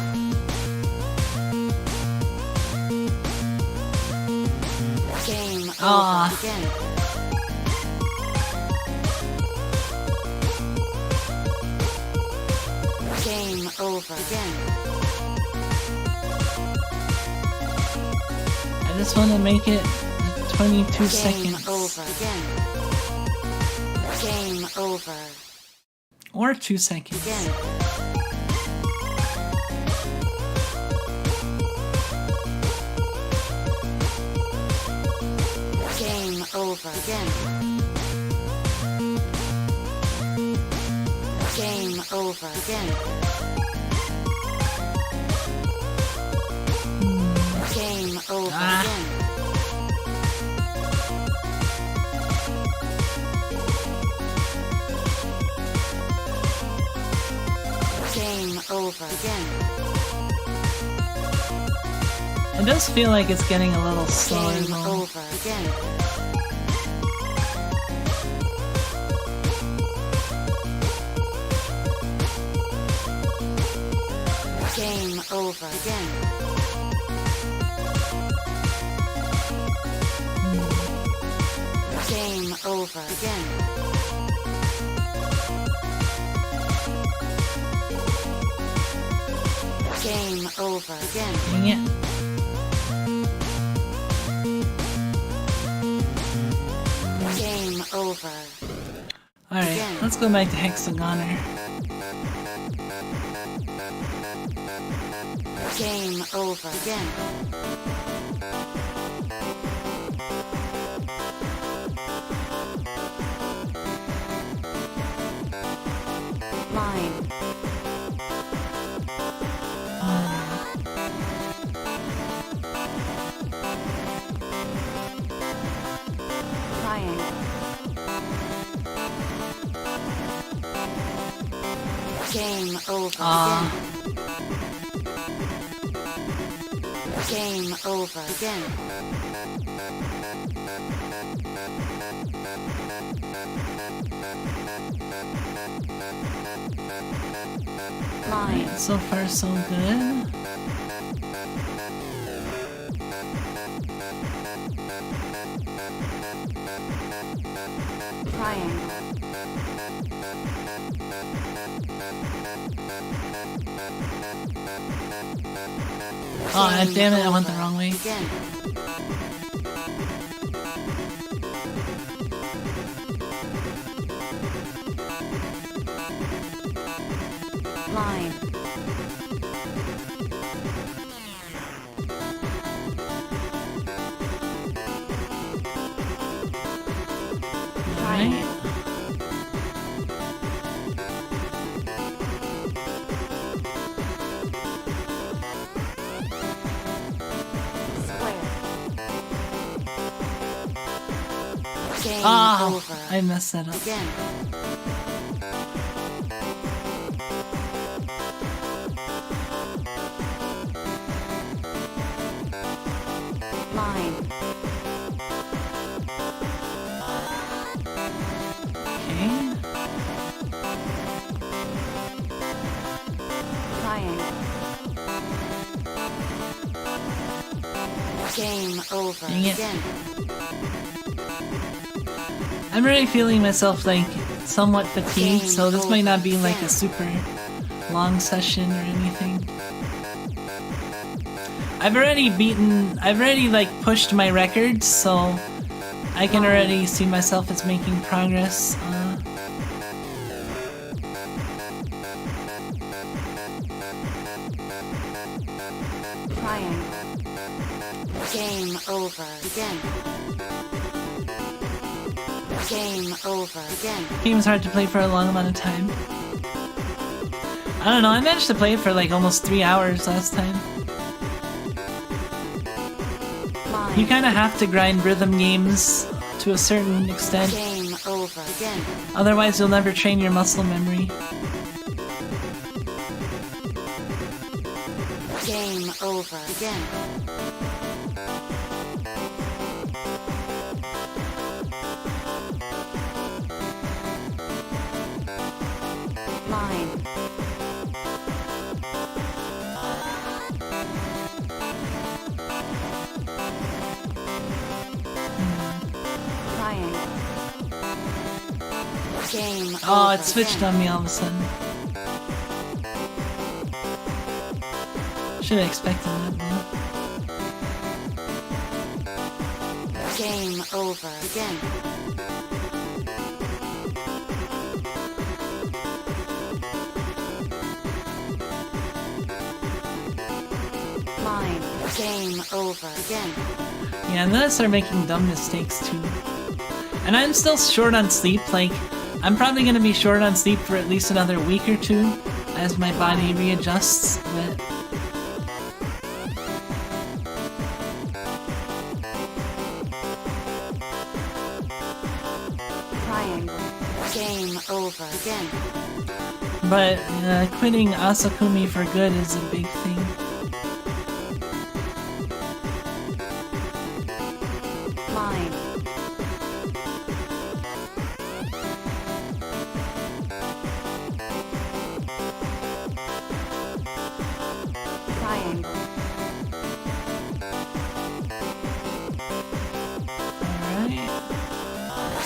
Game Ah. over again. Game over again. I just want to make it 22 Game seconds. over again. Game over Or 2 seconds. again. Game over again. Game over again. Game over Ah. again. Game over again. It does feel like it's getting a little slower Game though. over again. Game over again. Game over again. Game over again. Dang it. Game over. Alright, let's go back to Hexagoner. Game over again. Line. Triangle. Game over again. Game over again. Line. So far, so good. Triangle. Oh, damn it, I went the over. wrong way. Begin. Line. Alright. Square. Game Ah, over. I messed that up. Begin. Line. Okay. Triangle. Game over. Dang it. Begin. I'm already feeling myself like somewhat fatigued, Game so this might not be over. like a Begin. super long session or anything. I've already like pushed my records, so I can already see myself as making progress. Triangle. Game over. Begin. Game over. Begin. Game's hard to play for a long amount of time. I don't know, I managed to play it for like almost 3 hours last time. Line. You kind of have to grind rhythm games to a certain extent, Game over. Begin. otherwise you'll never train your muscle memory. Game over. Begin. Line. Triangle. Game Oh, over. it switched Begin. on me all of a sudden. Should have expected that, man. Game over. Begin. Line. Game over. Begin. Yeah, and then I start making dumb mistakes too. And I'm still short on sleep, like, I'm probably gonna be short on sleep for at least another week or two as my body readjusts, but Triangle. Game over. Begin. quitting Asakumi for good is a big thing. Line. Triangle. Alright.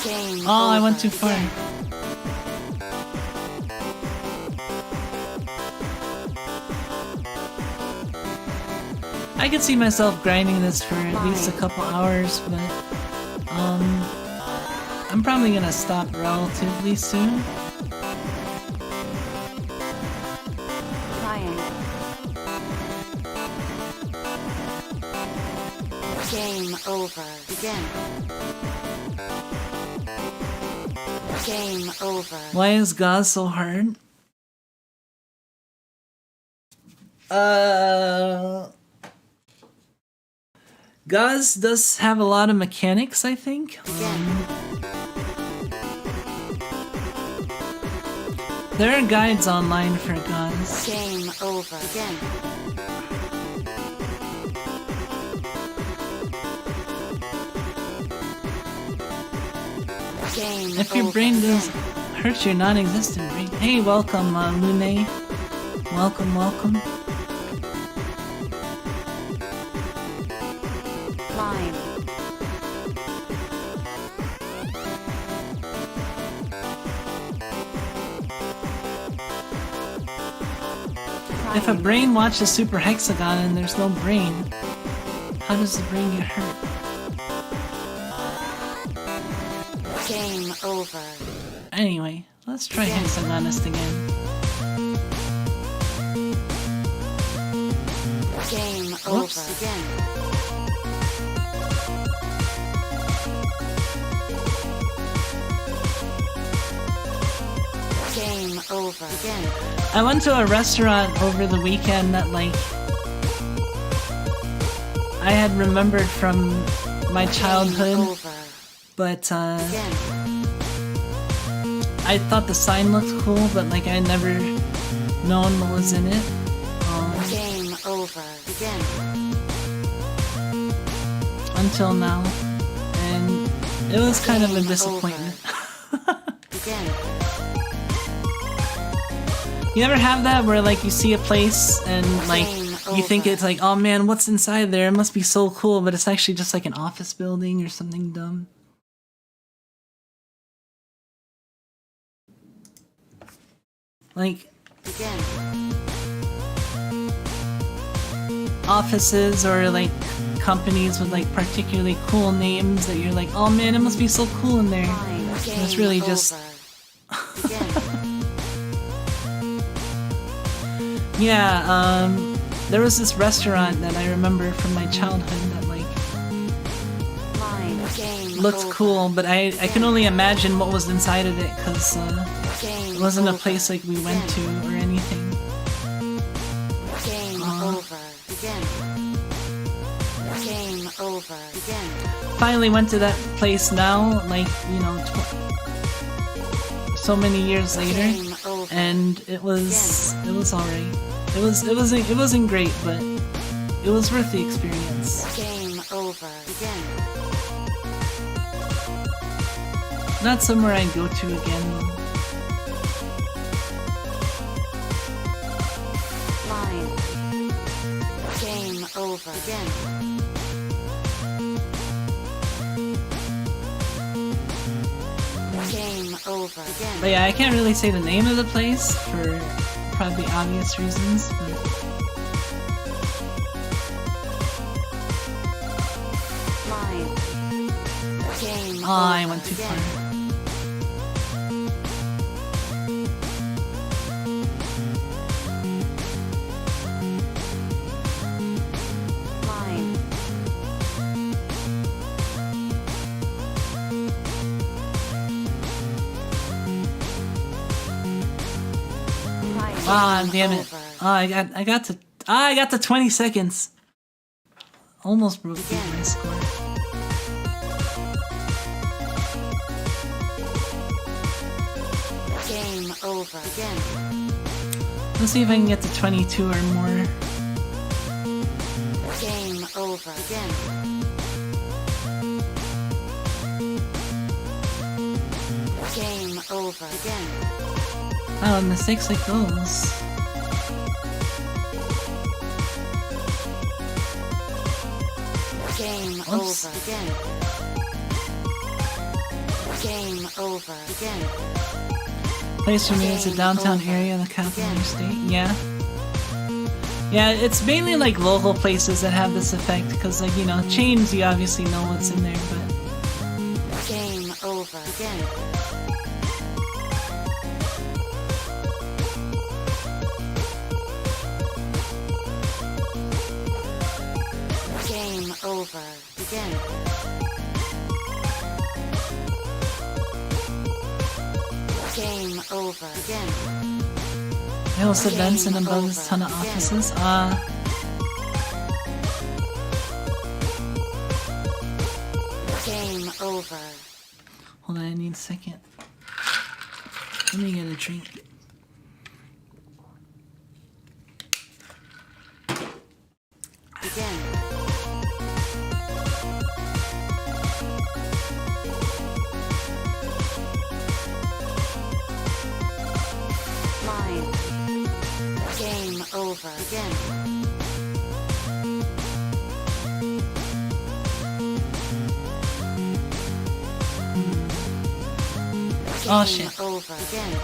Game Oh, I went over. too far. Begin. I could see myself grinding this for at least a couple hours, but I'm probably gonna stop relatively soon. Triangle. Game over. Begin. Game over. Why is Gauze so hard? Gauze does have a lot of mechanics, I think. There are guides online for Gauze. Game over. Begin. Game If your over. brain does Begin. hurt your non-existent brain. Hey, welcome, Lune. Welcome, welcome. Line. If a brain watches Super Hexagon and there's no brain, how does the brain get hurt? Game over. Anyway, let's try Hexagonist again. Game Whoops. over again. Game over again. I went to a restaurant over the weekend that, like, I had remembered from my childhood, Game over but again. I thought the sign looked cool, but like I never known what was in it. Game over again. Until now, and it was kind of a disappointment. Again. You ever have that where like you see a place and like you think over. it's like, oh man, what's inside there? It must be so cool, but it's actually just like an office building or something dumb. Like Again. offices or like companies with like particularly cool names that you're like, oh man, it must be so cool in there. Fine. And Game it's really just over. Again. yeah. There was this restaurant that I remember from my childhood that like Fine. Game looked over. cool, but I can only imagine what was inside of it because Game it wasn't a over. place like we went to or anything. Game over again. Game over again. Finally went to that place now, like, you know, so many years later, Game over. and it was alright. It wasn't great, but it was worth the experience. Game over again. Not somewhere I'd go to again though. Line. Game over again. Game over again. But yeah, I can't really say the name of the place for probably obvious reasons, but Line. Game oh, I over went too again. far. Line. Ah, Game damn it. over. Oh, I got to 20 seconds. Almost broke through my score. Game over again. Let's see if I can get to 22 or more. Game over again. Game over again. Oh, mistakes like those. Game Oops. over again. Game over again. Place for me is a Game downtown over. area in the capital of Again. your state. Yeah. Yeah, it's mainly like local places that have this effect because, like, you know, chains, you obviously know what's in there, but Game over again. Game over again. Game over again. I host events and Game above this ton of over. Again. offices. Game over. Hold on, I need a second. Let me get a drink. Again. Line. Game over again. Oh, Game shit. over again.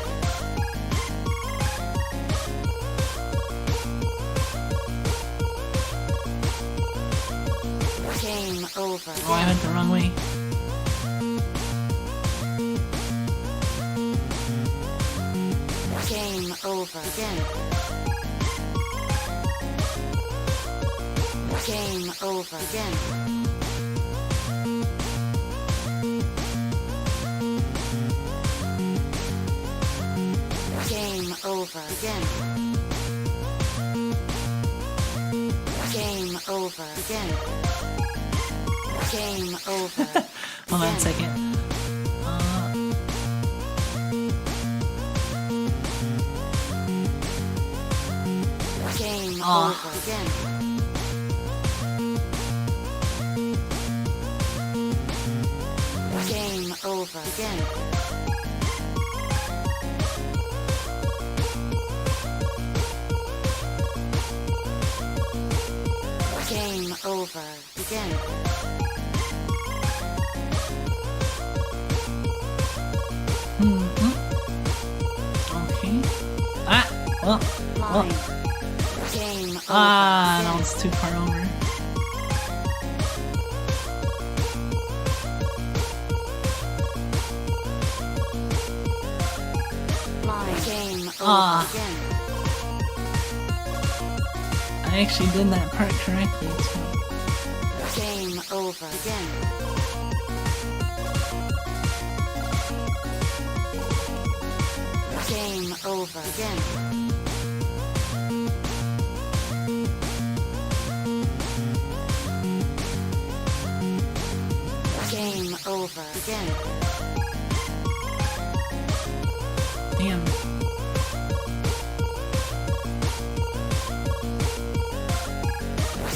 over. Oh, I went the wrong way. Game over again. Game over again. Game over again. Game over again. Game over. Hold on a second. Game Oh. over again. Game over again. Game over again. Okay. Ah! Well. Line. Game over Ah, again. no, it's too far over. Line. Game over Ah. again. I actually did that part correctly, too. Game over again. Game over again. Game over again. Damn.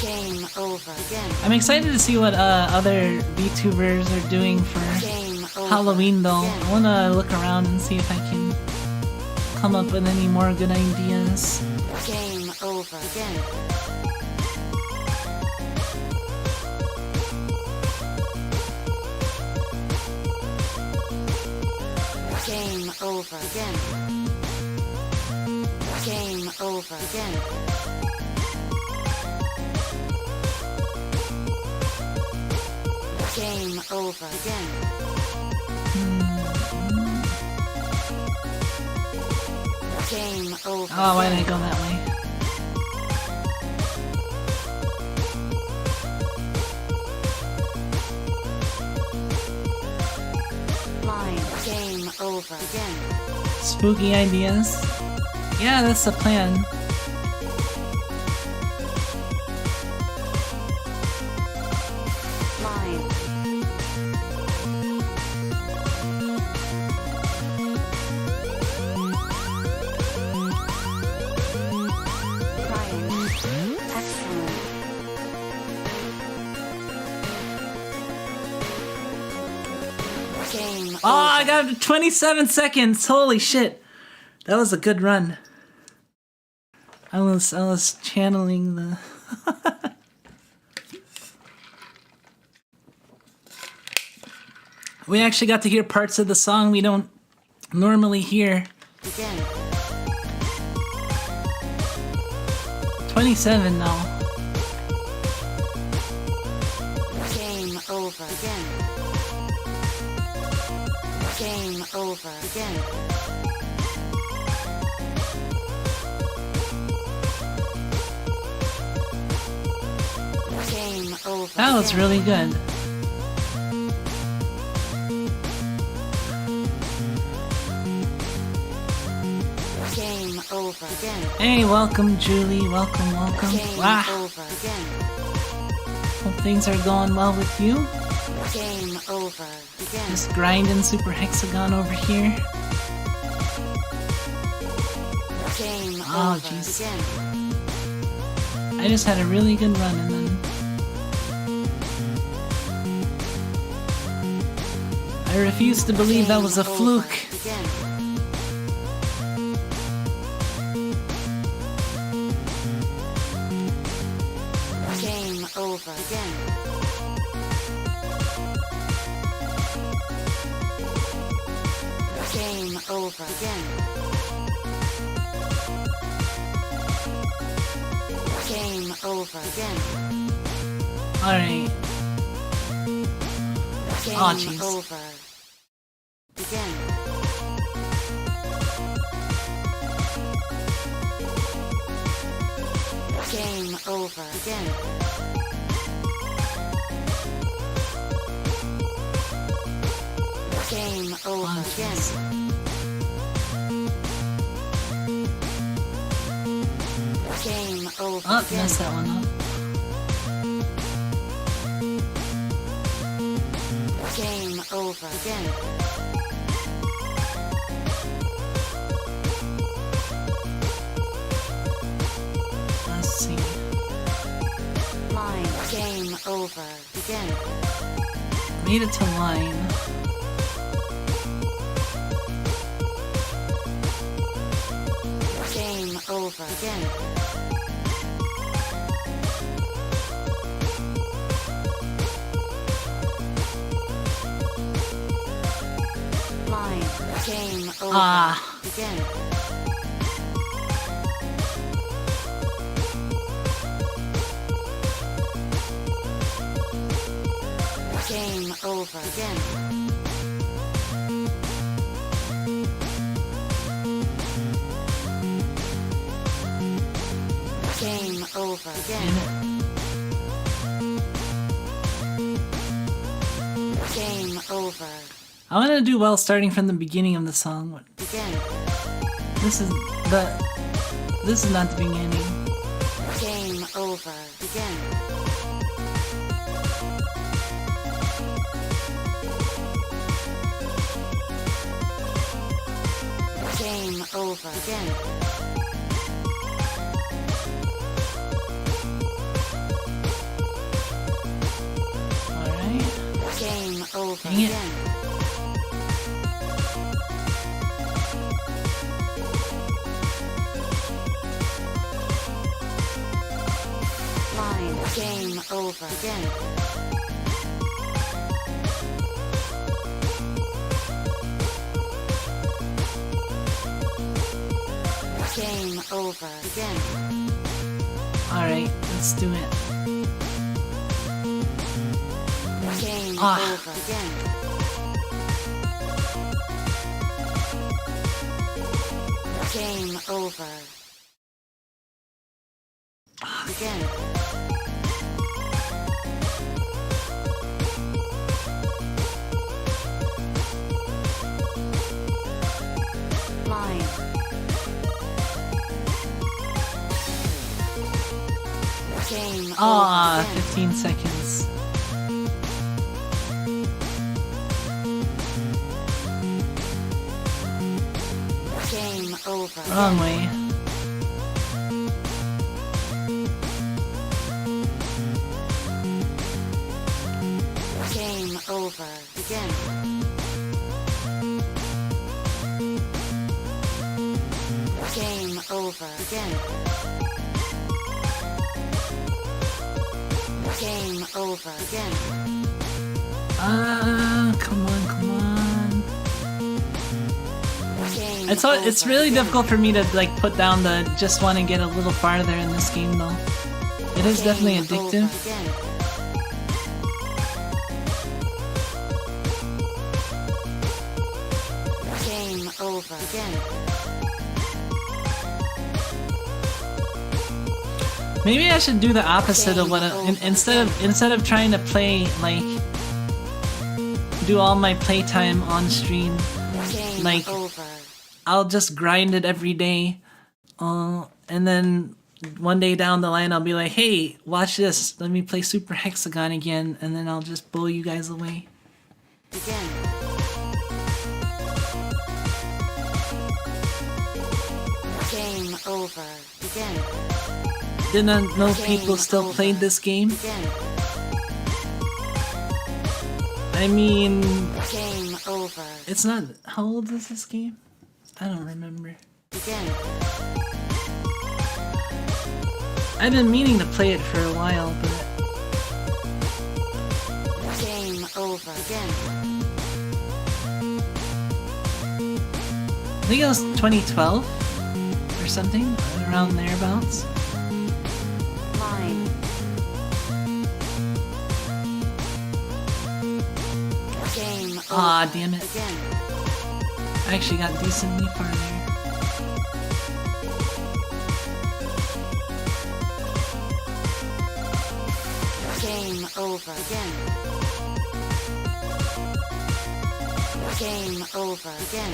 Game over again. I'm excited to see what other VTubers are doing for Game over Halloween, though. again. I want to look around and see if I can come up with any more good ideas. Game over again. Game over again. Game over again. Game over again. Game over. Oh, why did I again. go that way? Line. Game over again. Spooky ideas? Yeah, that's the plan. Line. Crying. Excellent. Game Oh, I over. got 27 seconds! Holy shit! That was a good run. I was channeling the... We actually got to hear parts of the song we don't normally hear. Again. 27 now. Game over again. Game over again. Game over. That was again. really good. Game over again. Hey, welcome Julie, welcome, welcome. Game Wow, over again. hope things are going well with you. Game over again. Just grinding Super Hexagon over here. Game Oh, over jeez. again. I just had a really good run and then... I refuse to believe that was a Game fluke. over again. Game over again. Game over again. Game over again. Alright. Game Aw, jeez. over. Begin. Game over. Begin. Game over. Aw, Begin. jeez. Game over. Oh, Begin. messed that one up. Game over. Begin. Let's see. Line. Game over. Begin. Made it to line. Game over. Begin. Line. Game over. Ah. Begin. Game over. Begin. Game over. Begin. Game over. I want to do well starting from the beginning of the song. Begin. This is not the beginning. Game over. Begin. Game over. Begin. Alright. Game over. Dang it. Begin. Line. Game over. Begin. Game over. Begin. Alright, let's do it. Game Ah. over. Begin. Game over. Begin. Line. Game Ah, over. Begin. 15 seconds. Game over. Wrong way. Game over. Begin. Game over. Begin. Game over. Begin. Ah, come on, come on. Game It's over. really Begin. difficult for me to like put down the just want to get a little farther in this game though. It is definitely Game addictive. over. Begin. Game over. Begin. Maybe I should do the opposite of what instead of trying to play like do all my playtime on stream. Game Like- over. I'll just grind it every day, and then one day down the line I'll be like, hey, watch this. Let me play Super Hexagon again, and then I'll just blow you guys away. Begin. Game over. Begin. Didn't know people still played this game. Begin. I mean, Game over. it's not. How old is this game? I don't remember. Begin. I've been meaning to play it for a while, but Game over. Begin. I think it was 2012 or something, around thereabouts. Line. Aw, over. damn it. Begin. I actually got decently far there. Game over. Begin. Game over. Begin.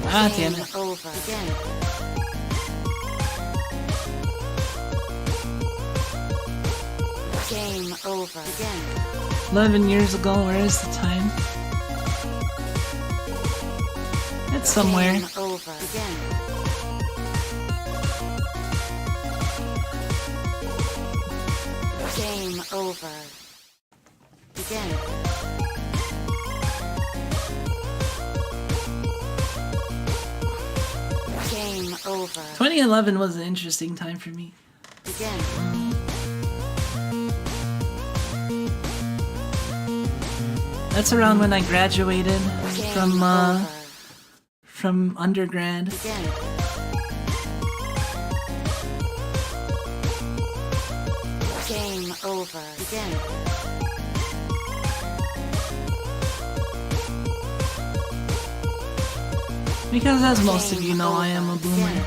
Ah, damn Game it. over. Begin. Game over. Begin. 11 years ago, where is the time? It's somewhere. Game over. Begin. Game over. Begin. Game over. 2011 was an interesting time for me. Begin. That's around when I graduated Game over. from undergrad. Begin. Game over. Begin. Because as most of you know, I am a boomer.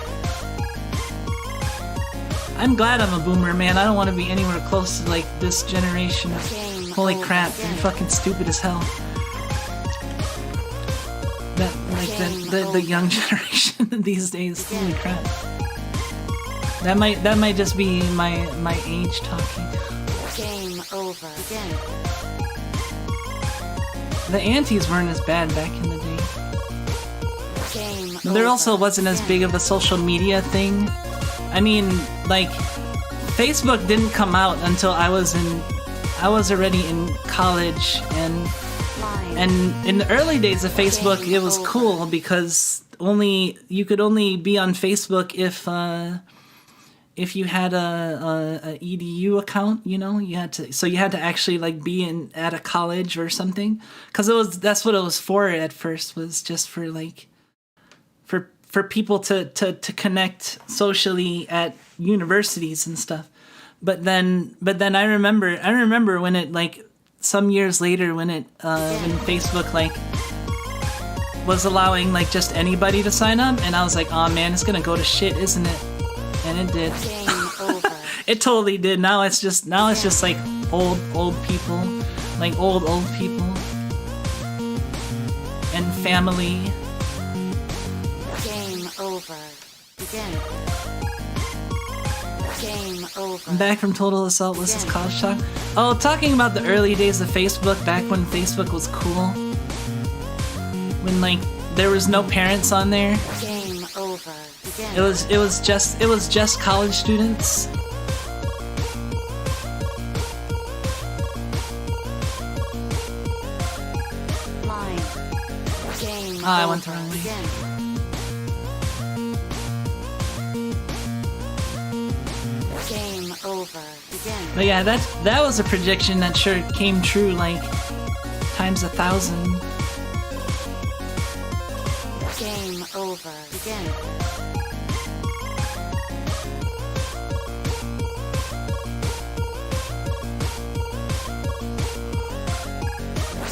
I'm glad I'm a boomer, man. I don't want to be anywhere close to like this generation. Game Holy over. crap, they're fucking stupid as hell. That like the young generation these days. Holy crap. That might just be my age talking. Game over. Begin. The antis weren't as bad back in the day. Game There also over. wasn't as big of a social media thing. I mean, like, Facebook didn't come out until I was already in college, and in the early days of Facebook, it was cool because you could only be on Facebook if you had a edu account, you know. You had to actually like be at a college or something, because that's what it was for at first, was just for like for people to connect socially at universities and stuff. But then I remember when it, like, some years later, when Facebook like was allowing like just anybody to sign up, and I was like, oh man, it's gonna go to shit, isn't it? And it did. Game over. It totally did. Now it's just like old people, like old people and family. Game over. Begin. Game over. I'm back from Total Assault. This is College Talk. Oh, talking about the early days of Facebook, back when Facebook was cool. When like there was no parents on there. Game over. Begin. It was just college students. Line. Game Ah, I over. went the wrong way. Begin. Game over. Begin. But yeah, that was a prediction that sure came true, like times 1,000. Game over. Begin.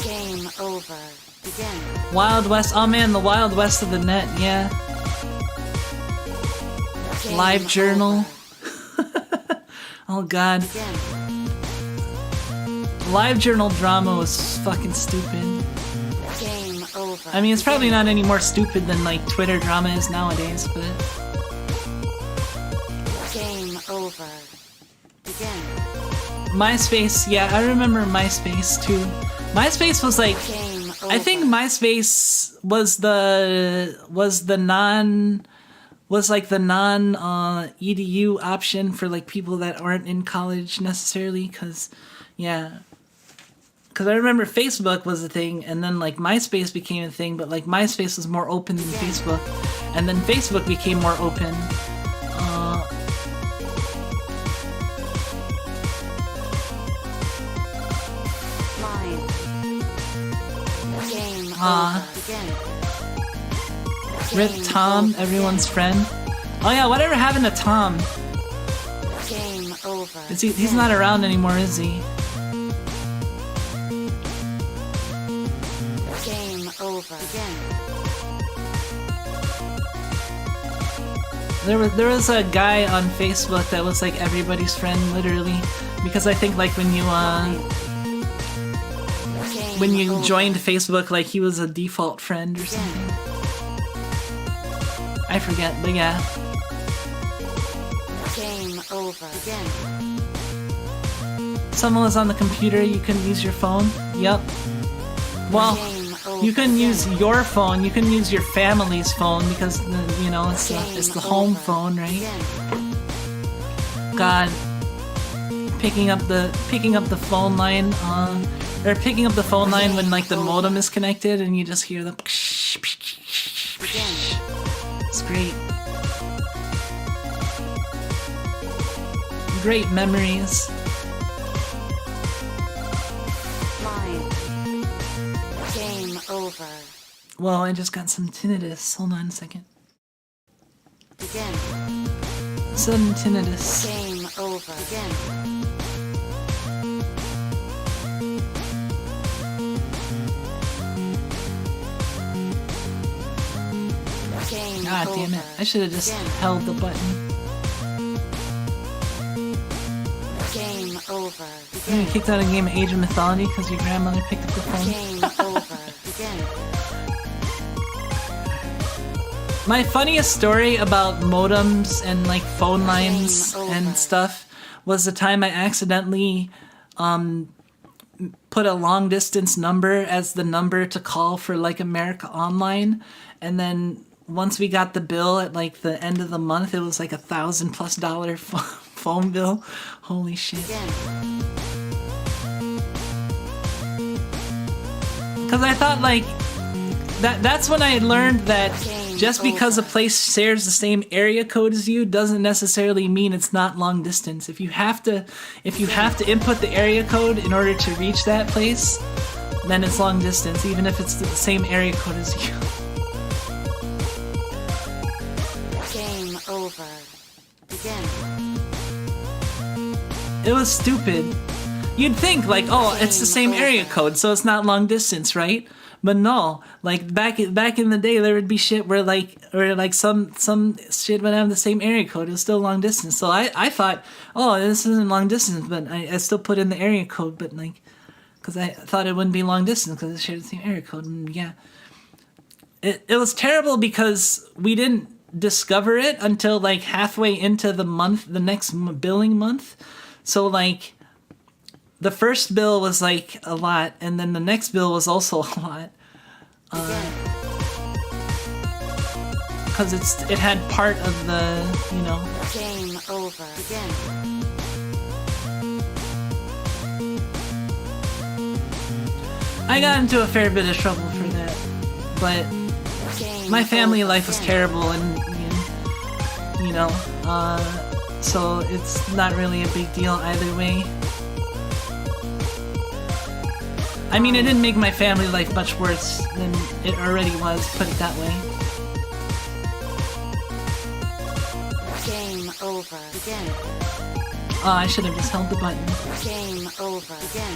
Game over. Begin. Wild West. Oh man, the Wild West of the net. Yeah. Game Live journal. over. Oh god. Begin. Live journal drama was fucking stupid. Game over. I mean, it's probably Begin. not any more stupid than like Twitter drama is nowadays, but Game over. Begin. MySpace, yeah, I remember MySpace too. MySpace was like, Game over. I think MySpace was the non edu option for like people that aren't in college necessarily, because I remember Facebook was a thing, and then like MySpace became a thing, but like MySpace was more open than Facebook, and then Facebook became more open. Line. Game Ah. over. Begin. Rip Game Tom, over. everyone's friend. Oh yeah, whatever happened to Tom? Game over. He's not around anymore, is he? over. Begin. There was a guy on Facebook that was like everybody's friend, literally, because I think like when you joined Facebook, like he was a default friend or something. I forget, but yeah. Game over. Begin. Someone was on the computer, you couldn't use your phone. Yep. Well, you couldn't use your phone, you couldn't use your family's phone because, you know, it's the home phone, right? God. Picking up the phone line, or picking up the phone line when like the modem is connected and you just hear the it's great. Great memories. Game over. Well, I just got some tinnitus. Hold on a second. Begin. Sudden tinnitus. Game over. Begin. God damn it. I should have just held the button. Game over. You kicked out a game of Age of Mythology because your grandmother picked up the phone. Game over. Begin. My funniest story about modems and like phone lines and stuff was the time I accidentally put a long distance number as the number to call for like America Online, and then once we got the bill at like the end of the month, it was like $1,000+ phone bill. Holy shit. Because I thought like that's when I learned that just because a place shares the same area code as you doesn't necessarily mean it's not long distance. If you have to input the area code in order to reach that place, then it's long distance, even if it's the same area code as you. Game over. Begin. It was stupid. You'd think like, oh, it's the same area code, so it's not long distance, right? But no, like back in the day, there would be shit where some shit would have the same area code. It was still long distance. So I thought, oh, this isn't long distance, but I still put in the area code, but like, because I thought it wouldn't be long distance because it shared the same area code. And yeah, it was terrible because we didn't discover it until like halfway into the month, the next billing month. So like, the first bill was like a lot, and then the next bill was also a lot. Because it had part of the, you know. Game over. Begin. I got into a fair bit of trouble for that, but my family life was terrible, and you know, so it's not really a big deal either way. I mean, it didn't make my family life much worse than it already was, put it that way. Game over. Begin. Oh, I should have just held the button. Game over. Begin.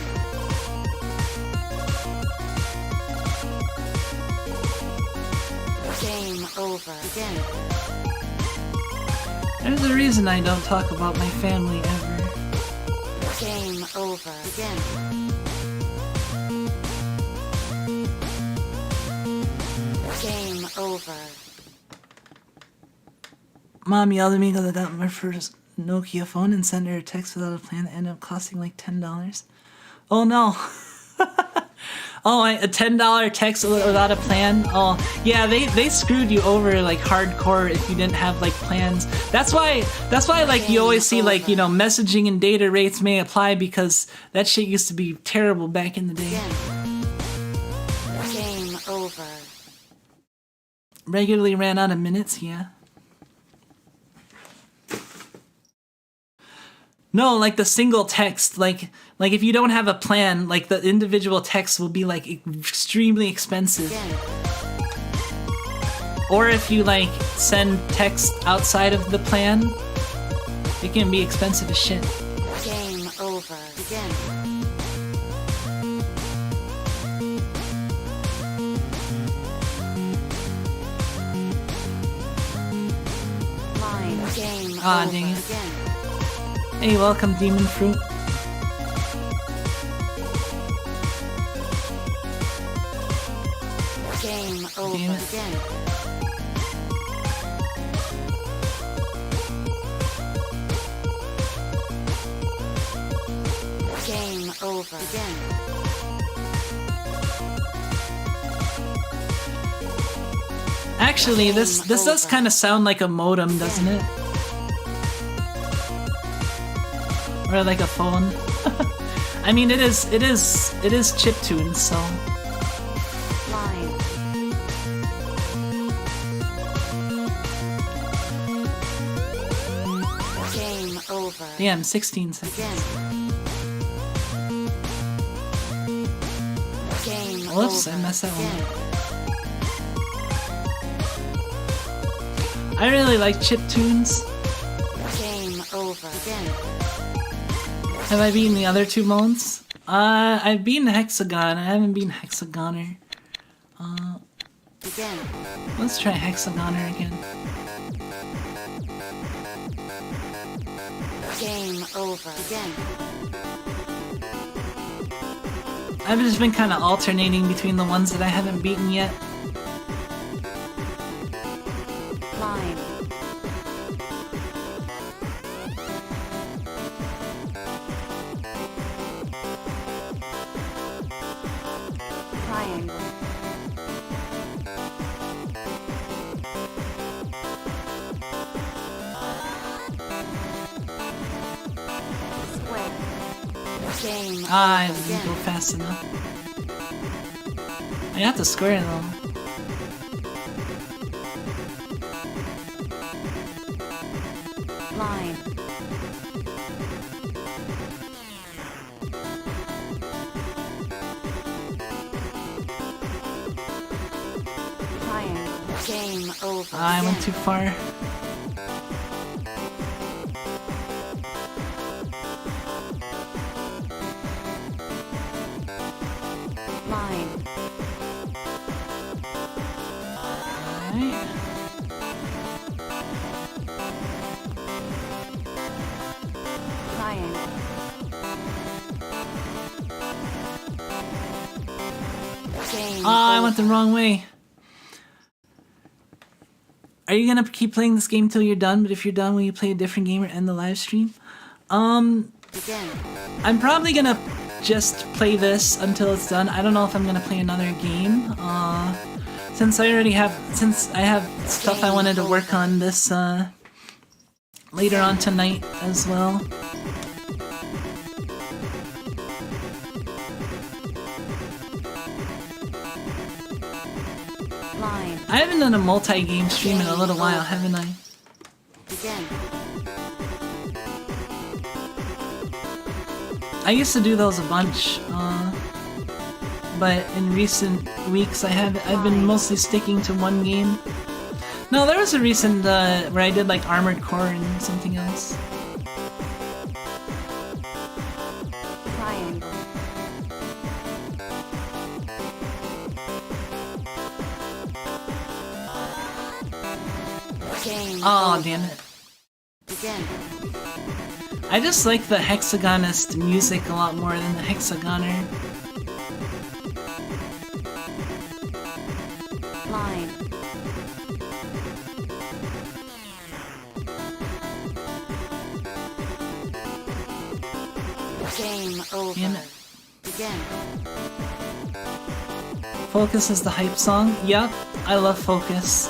Game over. Begin. There's a reason I don't talk about my family ever. Game over. Begin. Game over. Mom yelled at me because I got my first Nokia phone and sent her a text without a plan that ended up costing like $10. Oh no. Oh, a $10 text without a plan? Oh, yeah, they screwed you over like hardcore if you didn't have like plans. That's why like you always see like, you know, messaging and data rates may apply because that shit used to be terrible back in the day. Game over. Regularly ran out of minutes, yeah. No, like the single text, like if you don't have a plan, like the individual text will be like extremely expensive. Or if you like send text outside of the plan, it can be expensive as shit. Game over. Begin. Ah, over. dang it. Begin. Hey, welcome, Demon Fruit. Game over. Damn it. Begin. Game over. Begin. Actually, this does over. kind of sound like a modem, doesn't it? Or like a phone. I mean, it is chiptune, so. Line. Game over. Damn, 16 seconds. Begin. Game Whoops, over. I messed that one Begin. up. I really like chiptunes. Game over. Begin. Have I beaten the other two modes? I've beaten Hexagon. I haven't beaten Hexagoner. Begin. Let's try Hexagoner again. Game over. Begin. I've just been kind of alternating between the ones that I haven't beaten yet. Line. Triangle. Square. Game I over. didn't go Begin. fast enough. I got the square though. Line. Triangle. Game over. I went Begin. too far. Line. Alright. Triangle. Game I over. went the wrong way. Are you gonna keep playing this game till you're done? But if you're done, will you play a different game or end the live stream? Begin. I'm probably gonna just play this until it's done. I don't know if I'm gonna play another game. Since I have stuff I wanted to work on this later on tonight as well. Line. I haven't done a multi-game stream in a little while, haven't I? Begin. I used to do those a bunch, but in recent weeks I've been mostly sticking to one game. No, there was a recent where I did like Armored Core and something else. Triangle. Game Oh, over. damn it. Begin. I just like the Hexagonist music a lot more than the Hexagoner. Line. Game over. Damn it. Begin. Focus is the hype song? Yup, I love Focus.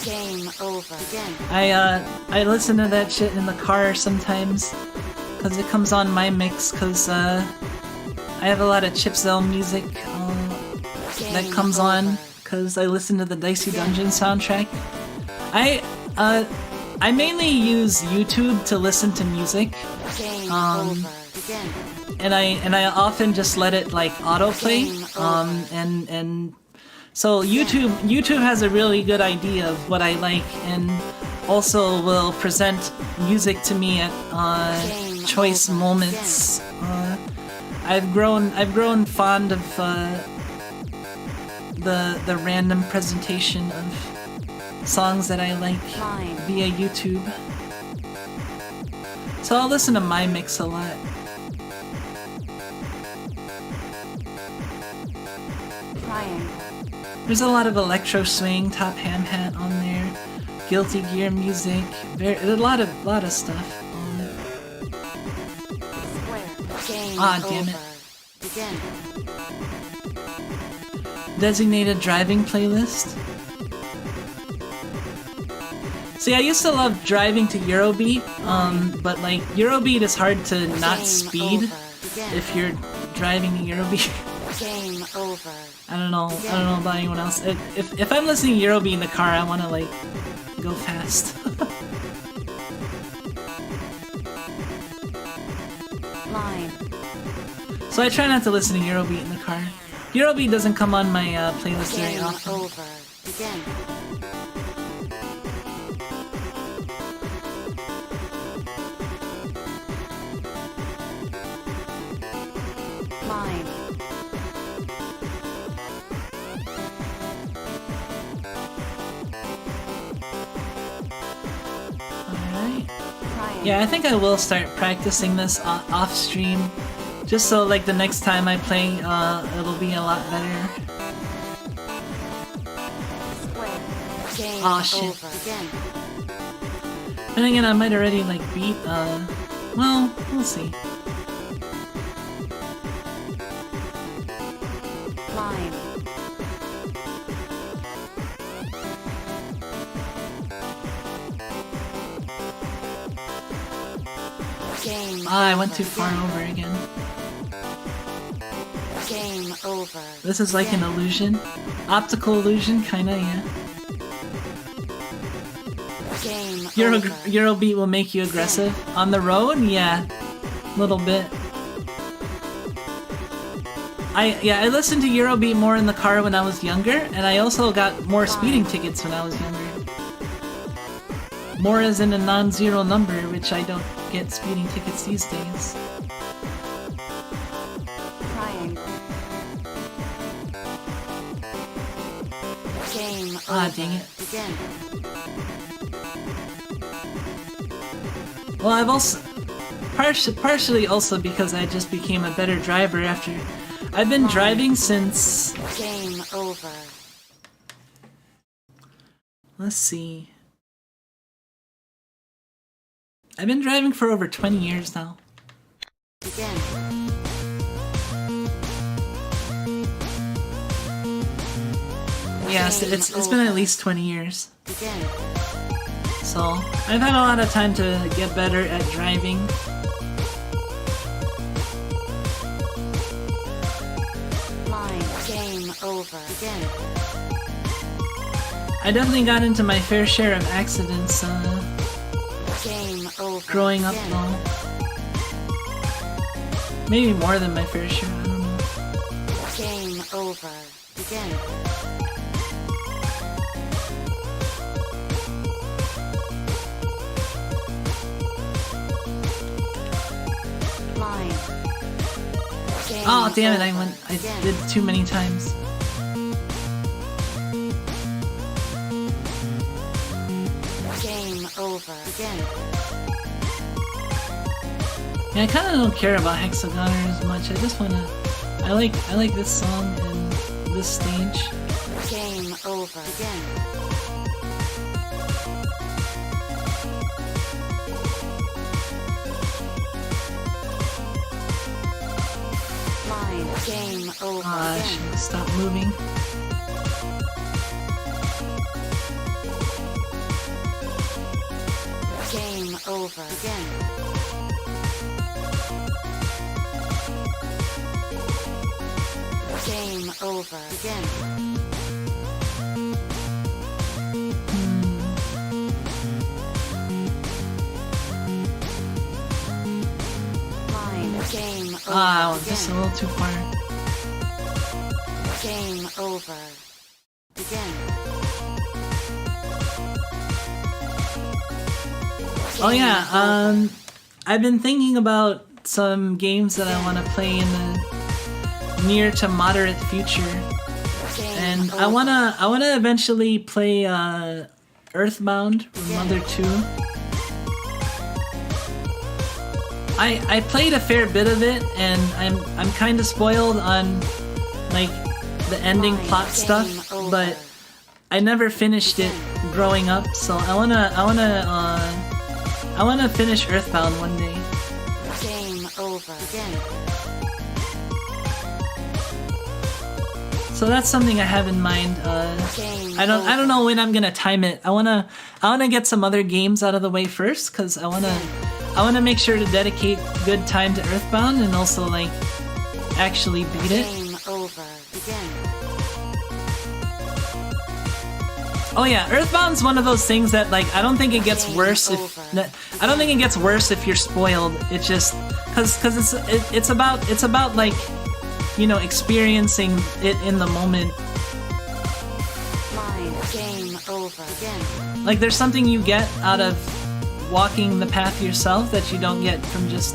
Game over. Begin. I listen to that shit in the car sometimes, cause it comes on my mix, cause I have a lot of Chip Zell music that Game comes over. on, cause I listen to the Dicey Dungeon soundtrack. I mainly use YouTube to listen to music, Game over. Begin. and I often just let it like autoplay, Game over. and so YouTube has a really good idea of what I like, and also will present music to me at Game choice over. moments. I've grown fond of the random presentation of songs that I like Line. via YouTube. So I'll listen to my mix a lot. Triangle. There's a lot of electro swing, Top Ham Hat on there, Guilty Gear music, a lot of stuff. Square. Game Damn it. over. Begin. Designated driving playlist. See, I used to love driving to Eurobeat, but like Eurobeat is hard to not Game speed over. Begin. if you're driving to Eurobeat. Game over. I don't know about anyone else. If I'm listening to Eurobeat in the car, I want to like go fast. Line. So I try not to listen to Eurobeat in the car. Eurobeat doesn't come on my playlist very Game often. over. Begin. Line. Alright. Triangle. Yeah, I think I will start practicing this off stream, just so like the next time I play, it'll be a lot better. Square. Game Aw, shit. over. Begin. And again, I might already like beat. Well, we'll see. Line. Game I went over. too far over again. Game over. This is like an Begin. illusion, optical illusion, kinda. Yeah. Game over. Eurobeat will make you aggressive on the road. Yeah, little bit. I listened to Eurobeat more in the car when I was younger, and I also got more speeding tickets when I was younger. More as in a non-zero number, which I don't get speeding tickets these days. Triangle. Game over. Dang it. Begin. Well, I've also partially also because I just became a better driver after. I've been driving since. Game over. Let's see. I've been driving for over 20 years now. Begin. Yes, it's been at least 20 years. Begin. So I've had a lot of time to get better at driving. Line. Game over. Begin. I definitely got into my fair share of accidents Game over. growing up Begin. though. Maybe more than my fair share, I don't know. Game over. Begin. Line. Game Oh damn it, over. I Begin. did too many times. Game over. Begin. Yeah, I kinda don't care about Hexagon as much. I just wanna I like this song and this stage. Game over. Begin. Line. Game over. I Begin. should stop moving. Game over. Begin. Game over. Begin. Line. Game over. I went just a Begin. little too far. Game over. Begin. Oh yeah, I've been thinking about some games that I want to play in the near to moderate future, Game and over. I wanna eventually play Earthbound or Mother 2. I played a fair bit of it, and I'm kind of spoiled on like the ending plot stuff, but I never finished it growing up. So I wanna finish Earthbound one day. Game over. Again. So that's something I have in mind. I don't know when I'm gonna time it. I wanna get some other games out of the way first, cause I wanna make sure to dedicate good time to Earthbound and also like actually beat it. Game over. Again. Oh yeah, Earthbound's one of those things that like I don't think it gets worse if you're spoiled. It just cause it's about like, you know, experiencing it in the moment. Game over. Again. Like there's something you get out of walking the path yourself that you don't get from just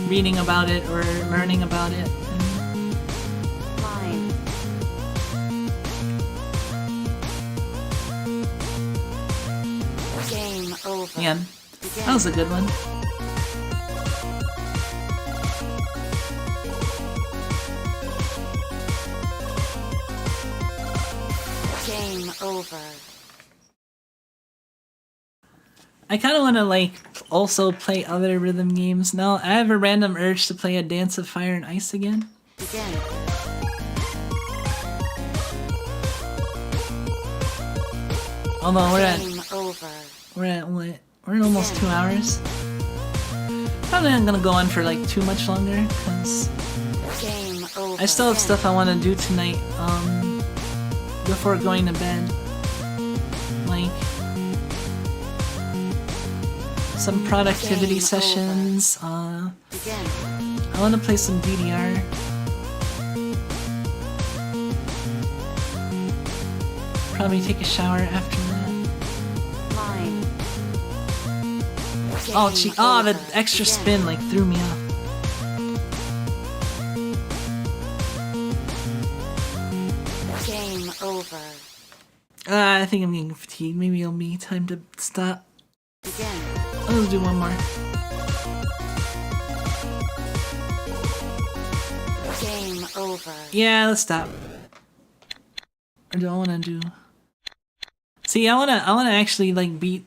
reading about it or learning about it. Game over. Yeah, that was a good one. Game over. I kind of want to like also play other rhythm games now. I have a random urge to play a Dance of Fire and Ice again. Again. Although Game over. we're at what? We're at almost 2 hours. Probably not gonna go on for like too much longer because Game over. I still have stuff I want to do tonight. Before going to bed, like some productivity sessions. Again. I want to play some DDR. Probably take a shower after that. Oh, gee, oh, the extra spin like threw me off. Game over. I think I'm getting fatigued. Maybe it'll be time to stop. Again. I'll do one more. Game over. Yeah, let's stop. Or do I want to do? See, I wanna actually like beat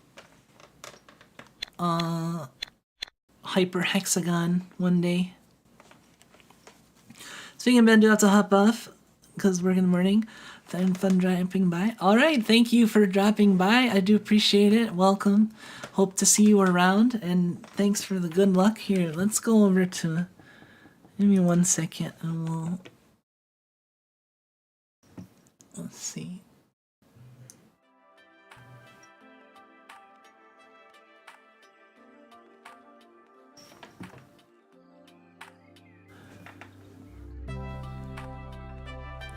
Hyper Hexagon one day. Speaking of bed, do have to hop off because work in the morning. Fun dropping by. All right, thank you for dropping by. I do appreciate it. Welcome. Hope to see you around, and thanks for the good luck here. Let's go over to. Give me 1 second, and we'll. Let's see.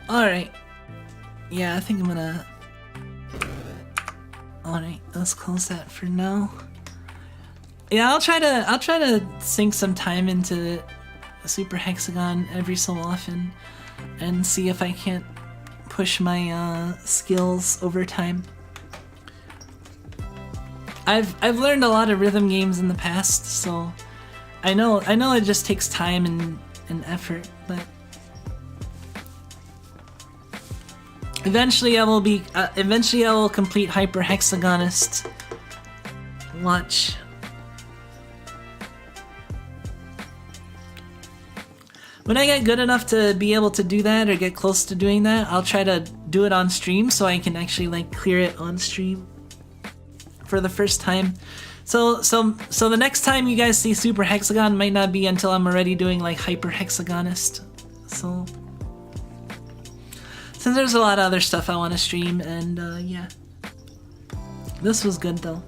Alright. Yeah, I think I'm gonna... Alright, let's close that for now. Yeah, I'll try to sink some time into Super Hexagon every so often and see if I can't push my skills over time. I've learned a lot of rhythm games in the past, so I know it just takes time and effort, but eventually I will complete Hyper Hexagonist. Watch. When I get good enough to be able to do that or get close to doing that, I'll try to do it on stream so I can actually like clear it on stream for the first time. So the next time you guys see Super Hexagon might not be until I'm already doing like Hyper Hexagonist. So since there's a lot of other stuff I want to stream, and yeah. This was good though.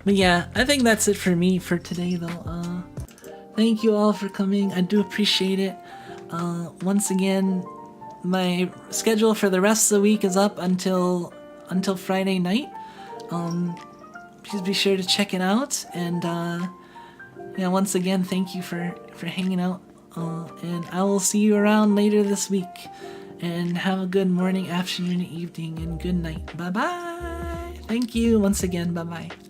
But yeah, I think that's it for me for today though. Thank you all for coming. I do appreciate it. Once again, my schedule for the rest of the week is up until Friday night. Please be sure to check it out, and yeah, once again, thank you for hanging out And I will see you around later this week. And have a good morning, afternoon, evening, and good night. Bye bye. Thank you once again. Bye bye.